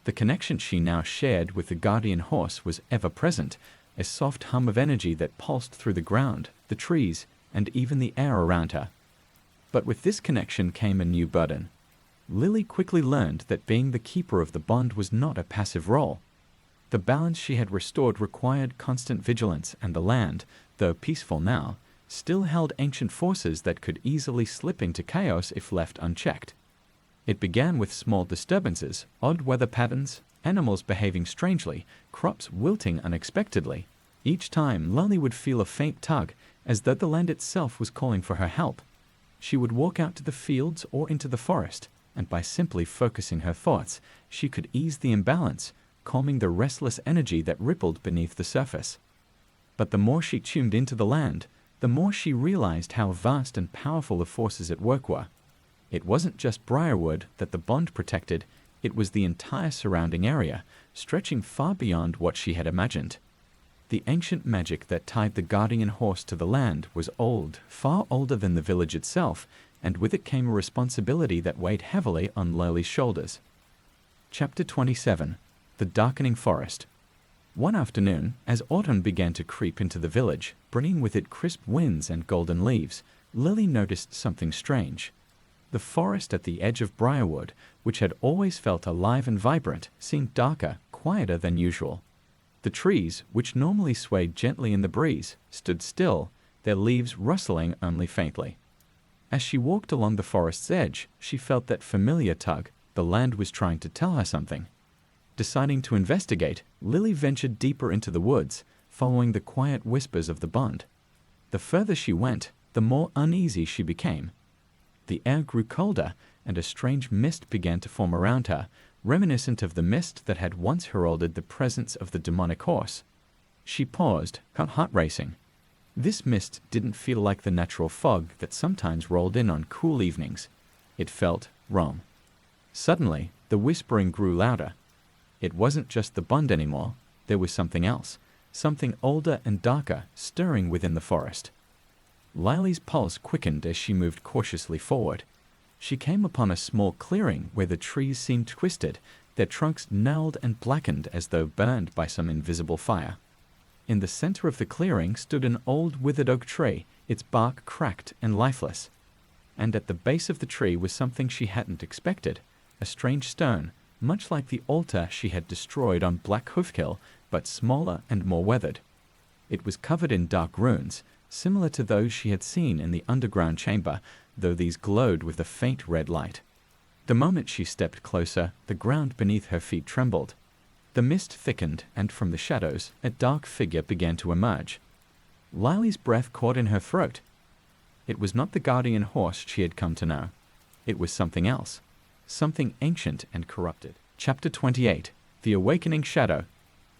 The connection she now shared with the guardian horse was ever present, a soft hum of energy that pulsed through the ground, the trees, and even the air around her. But with this connection came a new burden. Lily quickly learned that being the keeper of the bond was not a passive role. The balance she had restored required constant vigilance, and the land, though peaceful now, still held ancient forces that could easily slip into chaos if left unchecked. It began with small disturbances, odd weather patterns, animals behaving strangely, crops wilting unexpectedly. Each time, Lily would feel a faint tug, as though the land itself was calling for her help. She would walk out to the fields or into the forest, and by simply focusing her thoughts, she could ease the imbalance, calming the restless energy that rippled beneath the surface. But the more she tuned into the land, the more she realized how vast and powerful the forces at work were. It wasn't just Briarwood that the bond protected, it was the entire surrounding area, stretching far beyond what she had imagined. The ancient magic that tied the guardian horse to the land was old, far older than the village itself, and with it came a responsibility that weighed heavily on Lily's shoulders. Chapter 27. The Darkening Forest. One afternoon, as autumn began to creep into the village, bringing with it crisp winds and golden leaves, Lily noticed something strange. The forest at the edge of Briarwood, which had always felt alive and vibrant, seemed darker, quieter than usual. The trees, which normally swayed gently in the breeze, stood still, their leaves rustling only faintly. As she walked along the forest's edge, she felt that familiar tug. The land was trying to tell her something. Deciding to investigate, Lily ventured deeper into the woods, following the quiet whispers of the bond. The further she went, the more uneasy she became. The air grew colder, and a strange mist began to form around her, reminiscent of the mist that had once heralded the presence of the demonic horse. She paused, her heart racing. This mist didn't feel like the natural fog that sometimes rolled in on cool evenings. It felt wrong. Suddenly, the whispering grew louder. It wasn't just the bond anymore. There was something else, something older and darker, stirring within the forest. Lily's pulse quickened as she moved cautiously forward. She came upon a small clearing where the trees seemed twisted, their trunks gnarled and blackened as though burned by some invisible fire. In the center of the clearing stood an old withered oak tree, its bark cracked and lifeless. And at the base of the tree was something she hadn't expected, a strange stone, much like the altar she had destroyed on Black Hoof Hill, but smaller and more weathered. It was covered in dark runes, similar to those she had seen in the underground chamber, though these glowed with a faint red light. The moment she stepped closer, the ground beneath her feet trembled. The mist thickened, and from the shadows, a dark figure began to emerge. Lily's breath caught in her throat. It was not the guardian horse she had come to know. It was something else, something ancient and corrupted. Chapter 28. The Awakening Shadow.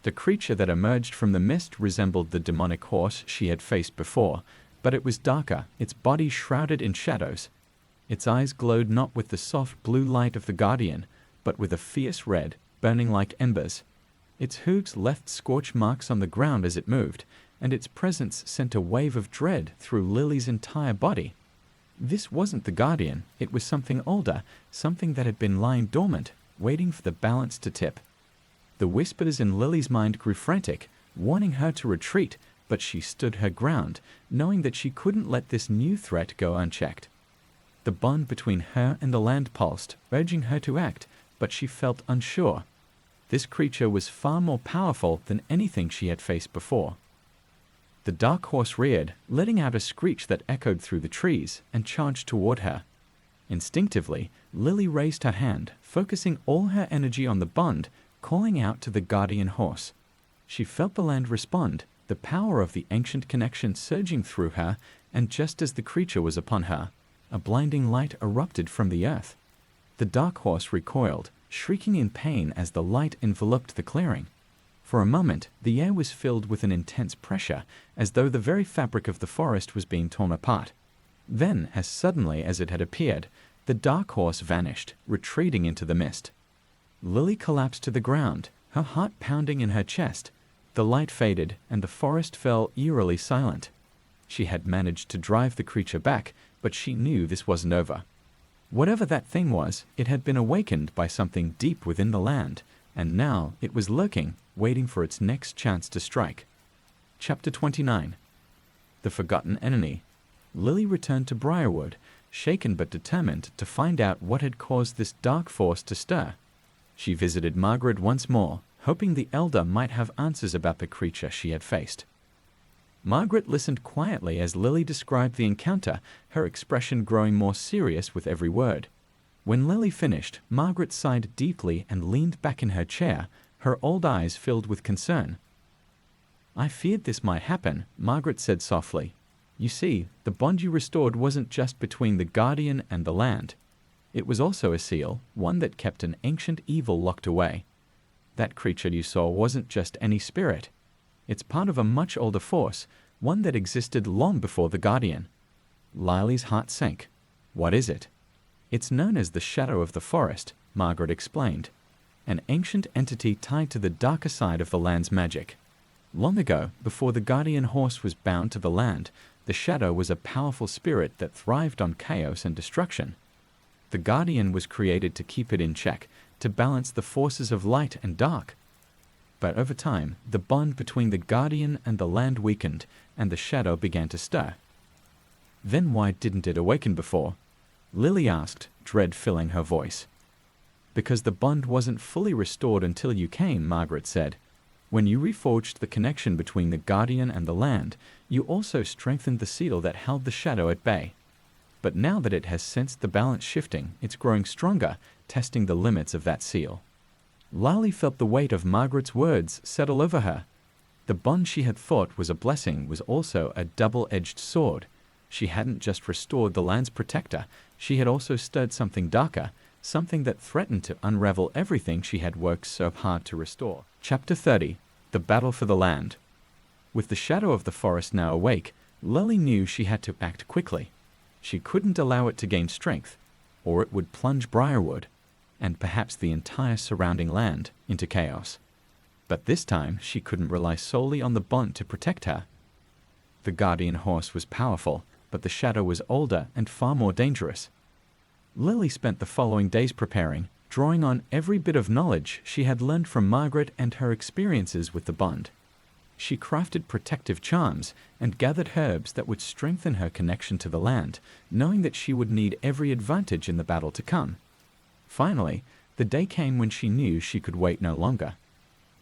The creature that emerged from the mist resembled the demonic horse she had faced before, but it was darker, its body shrouded in shadows. Its eyes glowed not with the soft blue light of the guardian, but with a fierce red, burning like embers. Its hooves left scorch marks on the ground as it moved, and its presence sent a wave of dread through Lily's entire body. This wasn't the guardian, it was something older, something that had been lying dormant, waiting for the balance to tip. The whispers in Lily's mind grew frantic, warning her to retreat, but she stood her ground, knowing that she couldn't let this new threat go unchecked. The bond between her and the land pulsed, urging her to act, but she felt unsure. This creature was far more powerful than anything she had faced before. The dark horse reared, letting out a screech that echoed through the trees, and charged toward her. Instinctively, Lily raised her hand, focusing all her energy on the bond, calling out to the guardian horse. She felt the land respond, the power of the ancient connection surging through her, and just as the creature was upon her, a blinding light erupted from the earth. The dark horse recoiled, shrieking in pain as the light enveloped the clearing. For a moment, the air was filled with an intense pressure, as though the very fabric of the forest was being torn apart. Then, as suddenly as it had appeared, the dark horse vanished, retreating into the mist. Lily collapsed to the ground, her heart pounding in her chest. The light faded, and the forest fell eerily silent. She had managed to drive the creature back, but she knew this wasn't over. Whatever that thing was, it had been awakened by something deep within the land, and now it was lurking, waiting for its next chance to strike. Chapter 29. The Forgotten Enemy. Lily returned to Briarwood, shaken but determined to find out what had caused this dark force to stir. She visited Margaret once more, hoping the elder might have answers about the creature she had faced. Margaret listened quietly as Lily described the encounter, her expression growing more serious with every word. When Lily finished, Margaret sighed deeply and leaned back in her chair, her old eyes filled with concern. "I feared this might happen," Margaret said softly. "You see, the bond you restored wasn't just between the guardian and the land. It was also a seal, one that kept an ancient evil locked away. That creature you saw wasn't just any spirit. It's part of a much older force, one that existed long before the Guardian. Lily's heart sank. What is it? It's known as the Shadow of the Forest, Margaret explained. An ancient entity tied to the darker side of the land's magic. Long ago, before the Guardian horse was bound to the land, the Shadow was a powerful spirit that thrived on chaos and destruction. The Guardian was created to keep it in check, to balance the forces of light and dark. But over time, the bond between the Guardian and the land weakened, and the Shadow began to stir. Then why didn't it awaken before? Lily asked, dread filling her voice. Because the bond wasn't fully restored until you came, Margaret said. When you reforged the connection between the Guardian and the land, you also strengthened the seal that held the Shadow at bay. But now that it has sensed the balance shifting, it's growing stronger, testing the limits of that seal. Lily felt the weight of Margaret's words settle over her. The bond she had thought was a blessing was also a double-edged sword. She hadn't just restored the land's protector, she had also stirred something darker, something that threatened to unravel everything she had worked so hard to restore. Chapter 30. The Battle for the Land. With the Shadow of the Forest now awake, Lily knew she had to act quickly. She couldn't allow it to gain strength, or it would plunge Briarwood, and perhaps the entire surrounding land, into chaos. But this time she couldn't rely solely on the bond to protect her. The Guardian horse was powerful, but the Shadow was older and far more dangerous. Lily spent the following days preparing, drawing on every bit of knowledge she had learned from Margaret and her experiences with the bond. She crafted protective charms and gathered herbs that would strengthen her connection to the land, knowing that she would need every advantage in the battle to come. Finally, the day came when she knew she could wait no longer.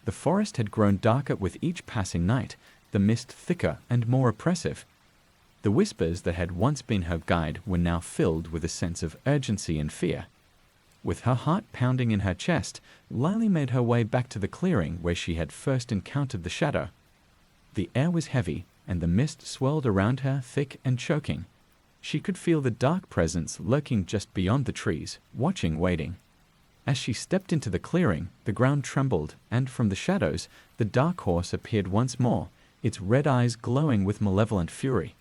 The forest had grown darker with each passing night, the mist thicker and more oppressive. The whispers that had once been her guide were now filled with a sense of urgency and fear. With her heart pounding in her chest, Lily made her way back to the clearing where she had first encountered the Shadow. The air was heavy, and the mist swirled around her, thick and choking. She could feel the dark presence lurking just beyond the trees, watching, waiting. As she stepped into the clearing, the ground trembled, and from the shadows, the dark horse appeared once more, its red eyes glowing with malevolent fury.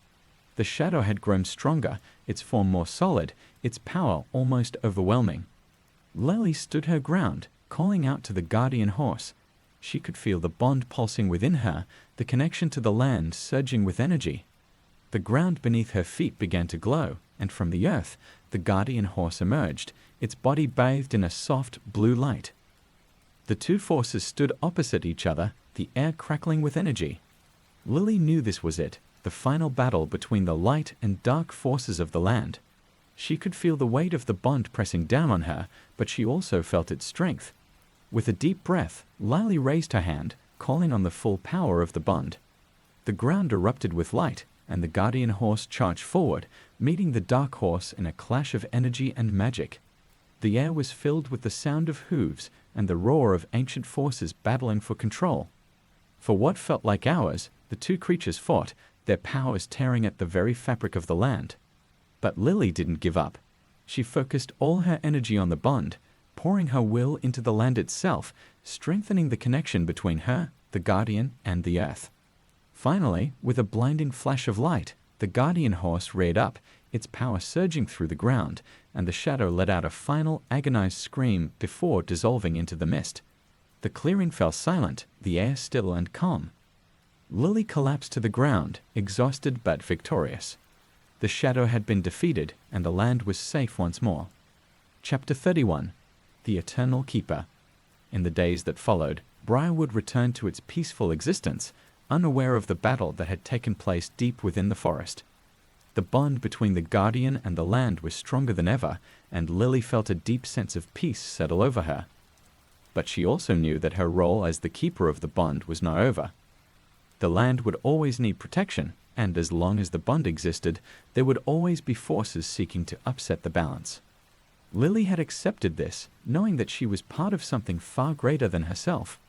The Shadow had grown stronger, its form more solid, its power almost overwhelming. Lily stood her ground, calling out to the Guardian horse. She could feel the bond pulsing within her, the connection to the land surging with energy. The ground beneath her feet began to glow, and from the earth, the Guardian horse emerged, its body bathed in a soft blue light. The two forces stood opposite each other, the air crackling with energy. Lily knew this was it, the final battle between the light and dark forces of the land. She could feel the weight of the bond pressing down on her, but she also felt its strength. With a deep breath, Lily raised her hand, calling on the full power of the bond. The ground erupted with light, and the Guardian horse charged forward, meeting the dark horse in a clash of energy and magic. The air was filled with the sound of hooves and the roar of ancient forces battling for control. For what felt like hours, the two creatures fought, their powers tearing at the very fabric of the land. But Lily didn't give up. She focused all her energy on the bond, pouring her will into the land itself, strengthening the connection between her, the Guardian, and the earth. Finally, with a blinding flash of light, the Guardian horse reared up, its power surging through the ground, and the Shadow let out a final agonized scream before dissolving into the mist. The clearing fell silent, the air still and calm. Lily collapsed to the ground, exhausted but victorious. The Shadow had been defeated, and the land was safe once more. Chapter 31. The Eternal Keeper. In the days that followed, Briarwood returned to its peaceful existence, unaware of the battle that had taken place deep within the forest. The bond between the Guardian and the land was stronger than ever, and Lily felt a deep sense of peace settle over her. But she also knew that her role as the keeper of the bond was not over. The land would always need protection, and as long as the bond existed, there would always be forces seeking to upset the balance. Lily had accepted this, knowing that she was part of something far greater than herself.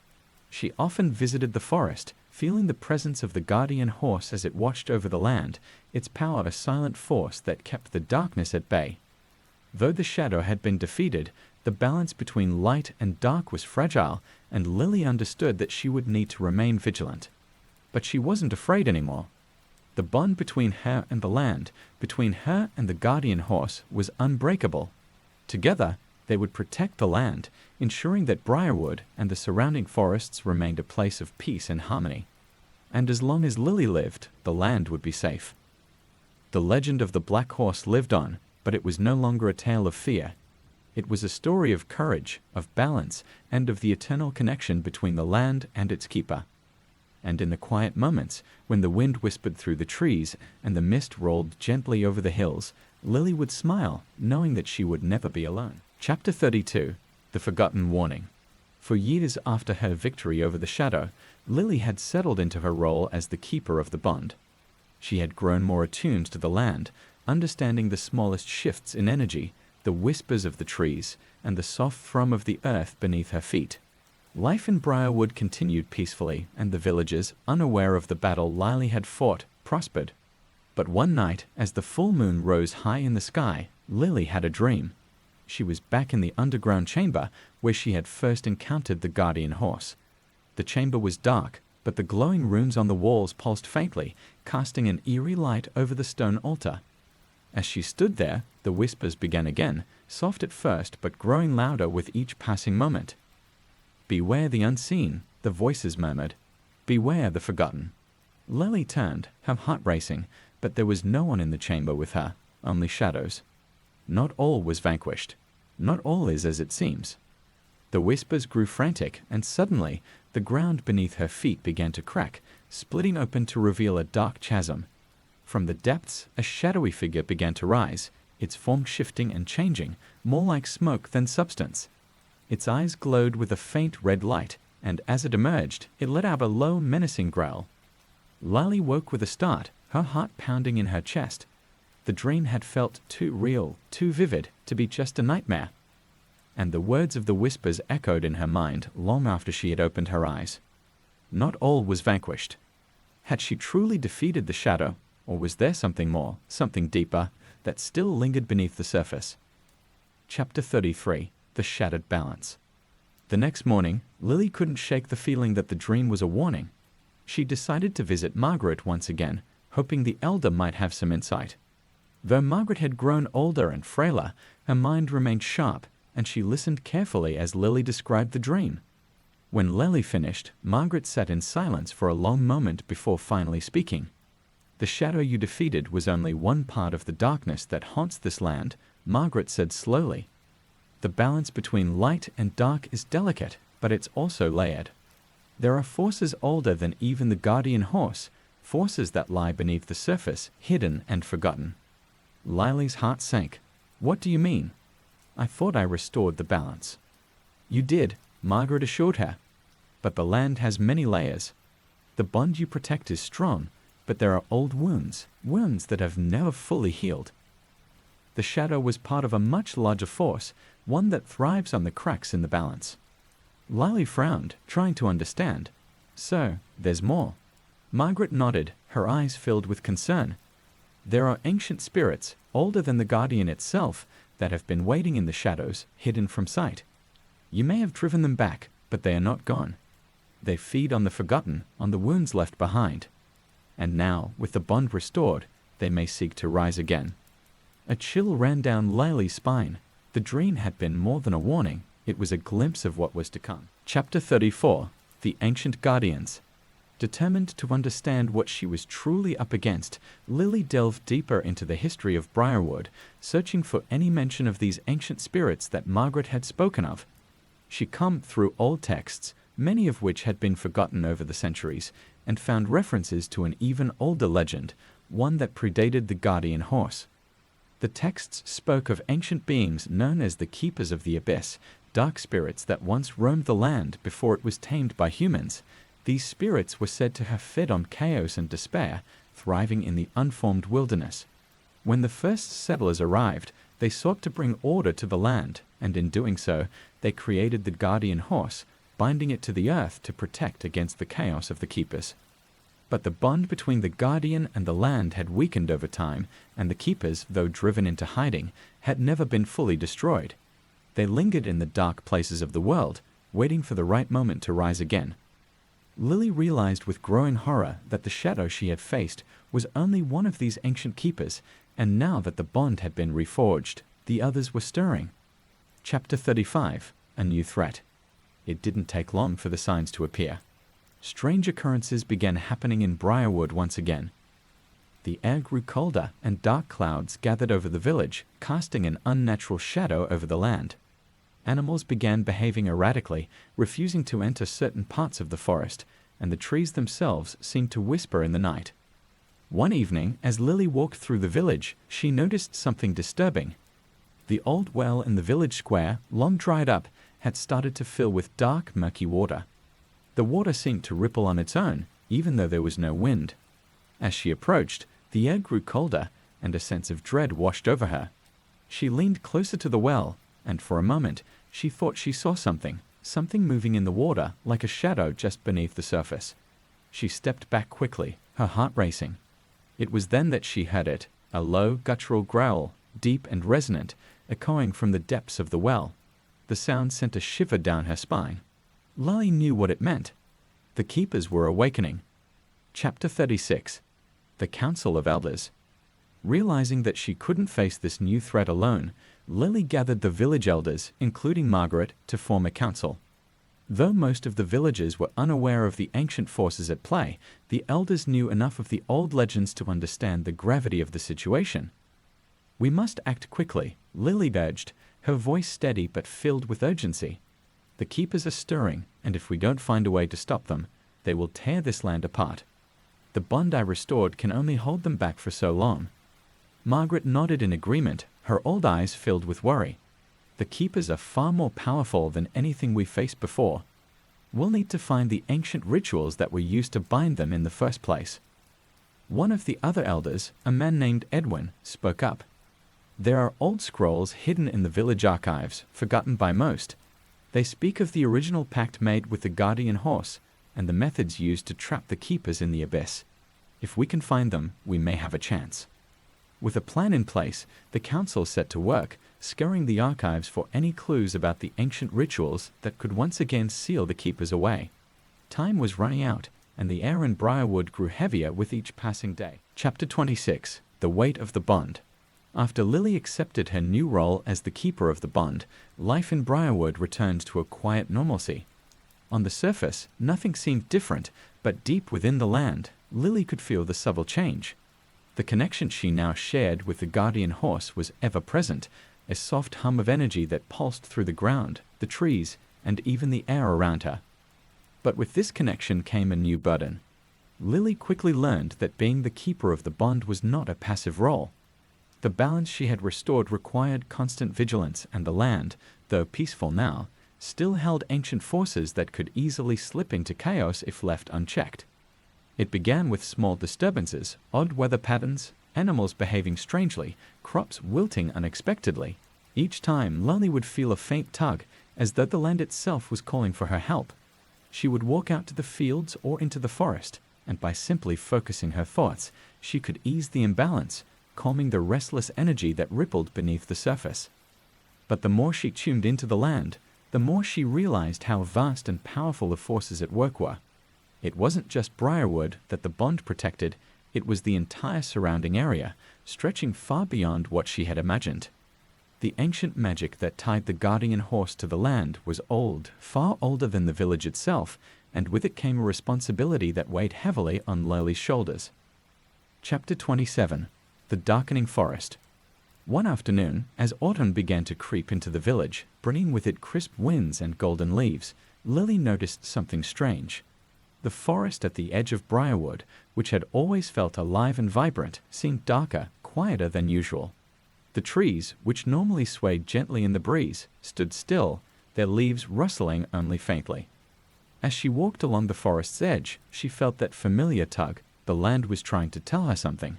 She often visited the forest, feeling the presence of the Guardian horse as it watched over the land, its power a silent force that kept the darkness at bay. Though the shadow had been defeated, the balance between light and dark was fragile, and Lily understood that she would need to remain vigilant. But she wasn't afraid anymore. The bond between her and the land, between her and the guardian horse, was unbreakable. Together, they would protect the land, ensuring that Briarwood and the surrounding forests remained a place of peace and harmony. And as long as Lily lived, the land would be safe. The legend of the Black Horse lived on, but it was no longer a tale of fear. It was a story of courage, of balance, and of the eternal connection between the land and its keeper. And in the quiet moments, when the wind whispered through the trees and the mist rolled gently over the hills, Lily would smile, knowing that she would never be alone. Chapter 32. The Forgotten Warning. For years after her victory over the shadow, Lily had settled into her role as the keeper of the bond. She had grown more attuned to the land, understanding the smallest shifts in energy, the whispers of the trees, and the soft thrum of the earth beneath her feet. Life in Briarwood continued peacefully, and the villagers, unaware of the battle Lily had fought, prospered. But one night, as the full moon rose high in the sky, Lily had a dream. She was back in the underground chamber where she had first encountered the guardian horse. The chamber was dark, but the glowing runes on the walls pulsed faintly, casting an eerie light over the stone altar. As she stood there, the whispers began again, soft at first but growing louder with each passing moment. "Beware the unseen," the voices murmured. "Beware the forgotten." Lily turned, her heart racing, but there was no one in the chamber with her, only shadows. Not all was vanquished. Not all is as it seems. The whispers grew frantic, and suddenly the ground beneath her feet began to crack, splitting open to reveal a dark chasm. From the depths, a shadowy figure began to rise, its form shifting and changing, more like smoke than substance. Its eyes glowed with a faint red light, and as it emerged, it let out a low, menacing growl. Lily woke with a start, her heart pounding in her chest. The dream had felt too real, too vivid, to be just a nightmare. And the words of the whispers echoed in her mind long after she had opened her eyes. Not all was vanquished. Had she truly defeated the shadow, or was there something more, something deeper, that still lingered beneath the surface? Chapter 33. The Shattered Balance. The next morning, Lily couldn't shake the feeling that the dream was a warning. She decided to visit Margaret once again, hoping the elder might have some insight. Though Margaret had grown older and frailer, her mind remained sharp, and she listened carefully as Lily described the dream. When Lily finished, Margaret sat in silence for a long moment before finally speaking. "The shadow you defeated was only one part of the darkness that haunts this land," Margaret said slowly. "The balance between light and dark is delicate, but it's also layered. There are forces older than even the guardian horse, forces that lie beneath the surface, hidden and forgotten." Lily's heart sank. "What do you mean?" "I thought I restored the balance." "You did," Margaret assured her. "But the land has many layers. The bond you protect is strong, but there are old wounds, wounds that have never fully healed. The shadow was part of a much larger force, one that thrives on the cracks in the balance." Lily frowned, trying to understand. "So, there's more?" Margaret nodded, her eyes filled with concern. "There are ancient spirits, older than the guardian itself, that have been waiting in the shadows, hidden from sight. You may have driven them back, but they are not gone. They feed on the forgotten, on the wounds left behind. And now, with the bond restored, they may seek to rise again." A chill ran down Lily's spine. The dream had been more than a warning. It was a glimpse of what was to come. Chapter 34. The Ancient Guardians. Determined to understand what she was truly up against, Lily delved deeper into the history of Briarwood, searching for any mention of these ancient spirits that Margaret had spoken of. She combed through old texts, many of which had been forgotten over the centuries, and found references to an even older legend, one that predated the guardian horse. The texts spoke of ancient beings known as the Keepers of the Abyss, dark spirits that once roamed the land before it was tamed by humans. These spirits were said to have fed on chaos and despair, thriving in the unformed wilderness. When the first settlers arrived, they sought to bring order to the land, and in doing so, they created the guardian horse, binding it to the earth to protect against the chaos of the keepers. But the bond between the guardian and the land had weakened over time, and the keepers, though driven into hiding, had never been fully destroyed. They lingered in the dark places of the world, waiting for the right moment to rise again. Lily realized with growing horror that the shadow she had faced was only one of these ancient keepers, and now that the bond had been reforged, the others were stirring. Chapter 35. A New Threat. It didn't take long for the signs to appear. Strange occurrences began happening in Briarwood once again. The air grew colder, and dark clouds gathered over the village, casting an unnatural shadow over the land. Animals began behaving erratically, refusing to enter certain parts of the forest, and the trees themselves seemed to whisper in the night. One evening, as Lily walked through the village, she noticed something disturbing. The old well in the village square, long dried up, had started to fill with dark, murky water. The water seemed to ripple on its own, even though there was no wind. As she approached, the air grew colder, and a sense of dread washed over her. She leaned closer to the well, and for a moment, she thought she saw something moving in the water like a shadow just beneath the surface. She stepped back quickly, her heart racing. It was then that she heard it, a low, guttural growl, deep and resonant, echoing from the depths of the well. The sound sent a shiver down her spine. Lily knew what it meant. The keepers were awakening. Chapter 36. The Council of Elders. Realizing that she couldn't face this new threat alone, Lily gathered the village elders, including Margaret, to form a council. Though most of the villagers were unaware of the ancient forces at play, the elders knew enough of the old legends to understand the gravity of the situation. "We must act quickly," Lily urged, her voice steady but filled with urgency. "The keepers are stirring, and if we don't find a way to stop them, they will tear this land apart. The bond I restored can only hold them back for so long." Margaret nodded in agreement, her old eyes filled with worry. "The keepers are far more powerful than anything we faced before. We'll need to find the ancient rituals that were used to bind them in the first place." One of the other elders, a man named Edwin, spoke up. "There are old scrolls hidden in the village archives, forgotten by most. They speak of the original pact made with the guardian horse, and the methods used to trap the keepers in the abyss. If we can find them, we may have a chance." With a plan in place, the council set to work, scouring the archives for any clues about the ancient rituals that could once again seal the keepers away. Time was running out, and the air in Briarwood grew heavier with each passing day. Chapter 26. The Weight of the Bond. After Lily accepted her new role as the keeper of the bond, life in Briarwood returned to a quiet normalcy. On the surface, nothing seemed different, but deep within the land, Lily could feel the subtle change. The connection she now shared with the guardian horse was ever present, a soft hum of energy that pulsed through the ground, the trees, and even the air around her. But with this connection came a new burden. Lily quickly learned that being the keeper of the bond was not a passive role. The balance she had restored required constant vigilance, and the land, though peaceful now, still held ancient forces that could easily slip into chaos if left unchecked. It began with small disturbances, odd weather patterns, animals behaving strangely, crops wilting unexpectedly. Each time, Lily would feel a faint tug, as though the land itself was calling for her help. She would walk out to the fields or into the forest, and by simply focusing her thoughts, she could ease the imbalance, calming the restless energy that rippled beneath the surface. But the more she tuned into the land, the more she realized how vast and powerful the forces at work were. It wasn't just Briarwood that the bond protected, it was the entire surrounding area, stretching far beyond what she had imagined. The ancient magic that tied the guardian horse to the land was old, far older than the village itself, and with it came a responsibility that weighed heavily on Lily's shoulders. Chapter 27. The Darkening Forest. One afternoon, as autumn began to creep into the village, bringing with it crisp winds and golden leaves, Lily noticed something strange. The forest at the edge of Briarwood, which had always felt alive and vibrant, seemed darker, quieter than usual. The trees, which normally swayed gently in the breeze, stood still, their leaves rustling only faintly. As she walked along the forest's edge, she felt that familiar tug. The land was trying to tell her something.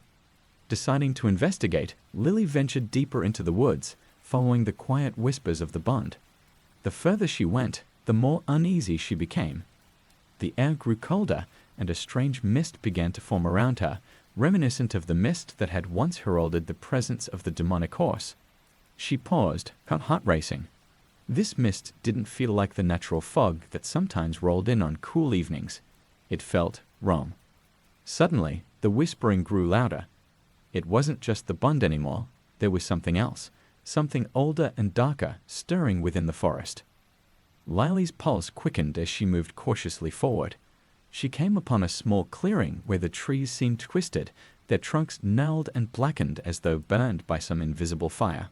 Deciding to investigate, Lily ventured deeper into the woods, following the quiet whispers of the bond. The further she went, the more uneasy she became. The air grew colder, and a strange mist began to form around her, reminiscent of the mist that had once heralded the presence of the demonic horse. She paused, her heart racing. This mist didn't feel like the natural fog that sometimes rolled in on cool evenings. It felt wrong. Suddenly, the whispering grew louder. It wasn't just the bond anymore. There was something else, something older and darker, stirring within the forest. Lily's pulse quickened as she moved cautiously forward. She came upon a small clearing where the trees seemed twisted, their trunks gnarled and blackened as though burned by some invisible fire.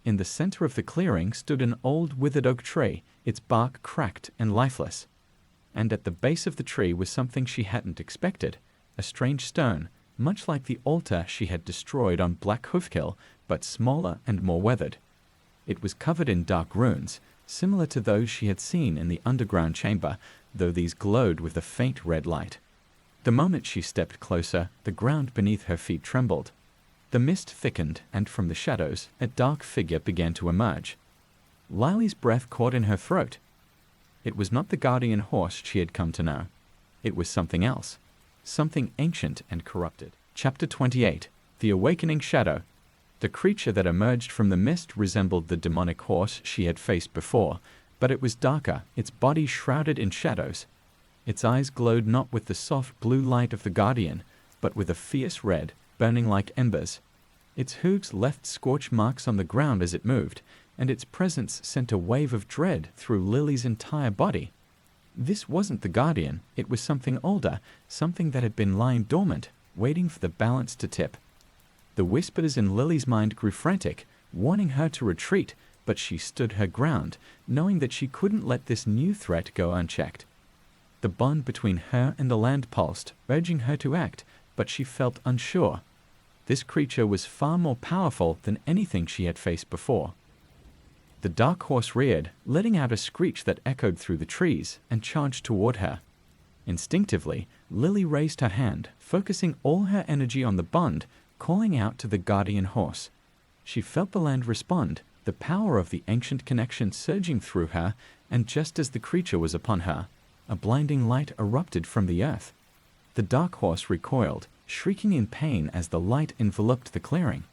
In the center of the clearing stood an old withered oak tree, its bark cracked and lifeless. And at the base of the tree was something she hadn't expected, a strange stone, much like the altar she had destroyed on Black Hoof Hill, but smaller and more weathered. It was covered in dark runes, similar to those she had seen in the underground chamber, though these glowed with a faint red light. The moment she stepped closer, the ground beneath her feet trembled. The mist thickened, and from the shadows, a dark figure began to emerge. Lily's breath caught in her throat. It was not the guardian horse she had come to know. It was something else, something ancient and corrupted. Chapter 28. The Awakening Shadow. The creature that emerged from the mist resembled the demonic horse she had faced before, but it was darker, its body shrouded in shadows. Its eyes glowed not with the soft blue light of the guardian, but with a fierce red, burning like embers. Its hooves left scorch marks on the ground as it moved, and its presence sent a wave of dread through Lily's entire body. This wasn't the guardian, it was something older, something that had been lying dormant, waiting for the balance to tip. The whispers in Lily's mind grew frantic, warning her to retreat, but she stood her ground, knowing that she couldn't let this new threat go unchecked. The bond between her and the land pulsed, urging her to act, but she felt unsure. This creature was far more powerful than anything she had faced before. The dark horse reared, letting out a screech that echoed through the trees, and charged toward her. Instinctively, Lily raised her hand, focusing all her energy on the bond, calling out to the guardian horse. She felt the land respond, the power of the ancient connection surging through her, and just as the creature was upon her, a blinding light erupted from the earth. The dark horse recoiled, shrieking in pain as the light enveloped the clearing.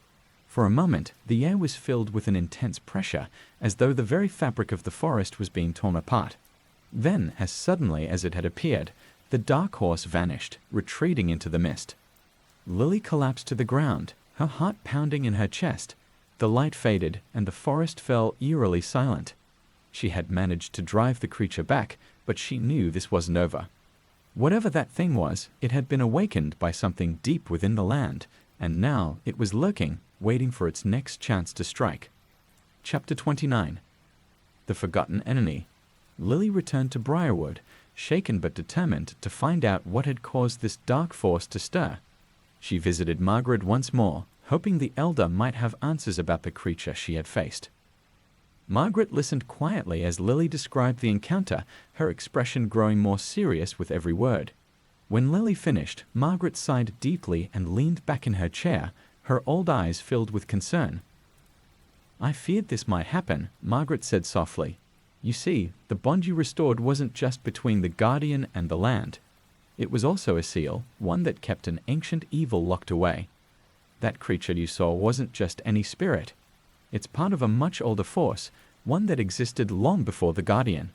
For a moment, the air was filled with an intense pressure, as though the very fabric of the forest was being torn apart. Then, as suddenly as it had appeared, the dark horse vanished, retreating into the mist. Lily collapsed to the ground, her heart pounding in her chest. The light faded, and the forest fell eerily silent. She had managed to drive the creature back, but she knew this wasn't over. Whatever that thing was, it had been awakened by something deep within the land, and now it was lurking, waiting for its next chance to strike. Chapter 29. The Forgotten Enemy. Lily returned to Briarwood, shaken but determined to find out what had caused this dark force to stir. She visited Margaret once more, hoping the elder might have answers about the creature she had faced. Margaret listened quietly as Lily described the encounter, her expression growing more serious with every word. When Lily finished, Margaret sighed deeply and leaned back in her chair, her old eyes filled with concern. "I feared this might happen," Margaret said softly. "You see, the bond you restored wasn't just between the guardian and the land. It was also a seal, one that kept an ancient evil locked away. That creature you saw wasn't just any spirit. It's part of a much older force, one that existed long before the guardian."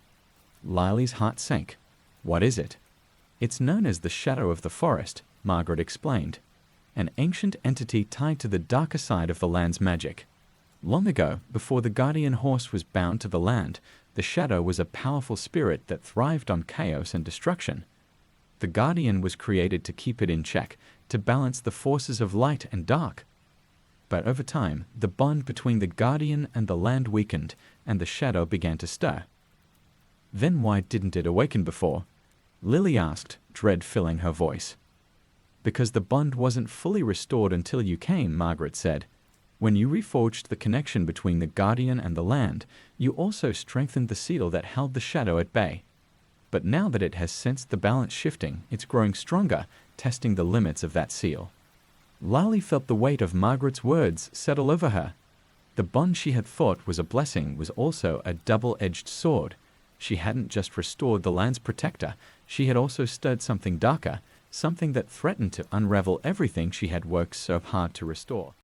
Lily's heart sank. "What is it?" "It's known as the Shadow of the Forest," Margaret explained. "An ancient entity tied to the darker side of the land's magic. Long ago, before the guardian horse was bound to the land, the Shadow was a powerful spirit that thrived on chaos and destruction. The guardian was created to keep it in check, to balance the forces of light and dark. But over time, the bond between the guardian and the land weakened, and the Shadow began to stir." "Then why didn't it awaken before?" Lily asked, dread filling her voice. "Because the bond wasn't fully restored until you came," Margaret said. "When you reforged the connection between the guardian and the land, you also strengthened the seal that held the Shadow at bay. But now that it has sensed the balance shifting, it's growing stronger, testing the limits of that seal." Lily felt the weight of Margaret's words settle over her. The bond she had thought was a blessing was also a double-edged sword. She hadn't just restored the land's protector, she had also stirred something darker, something that threatened to unravel everything she had worked so hard to restore.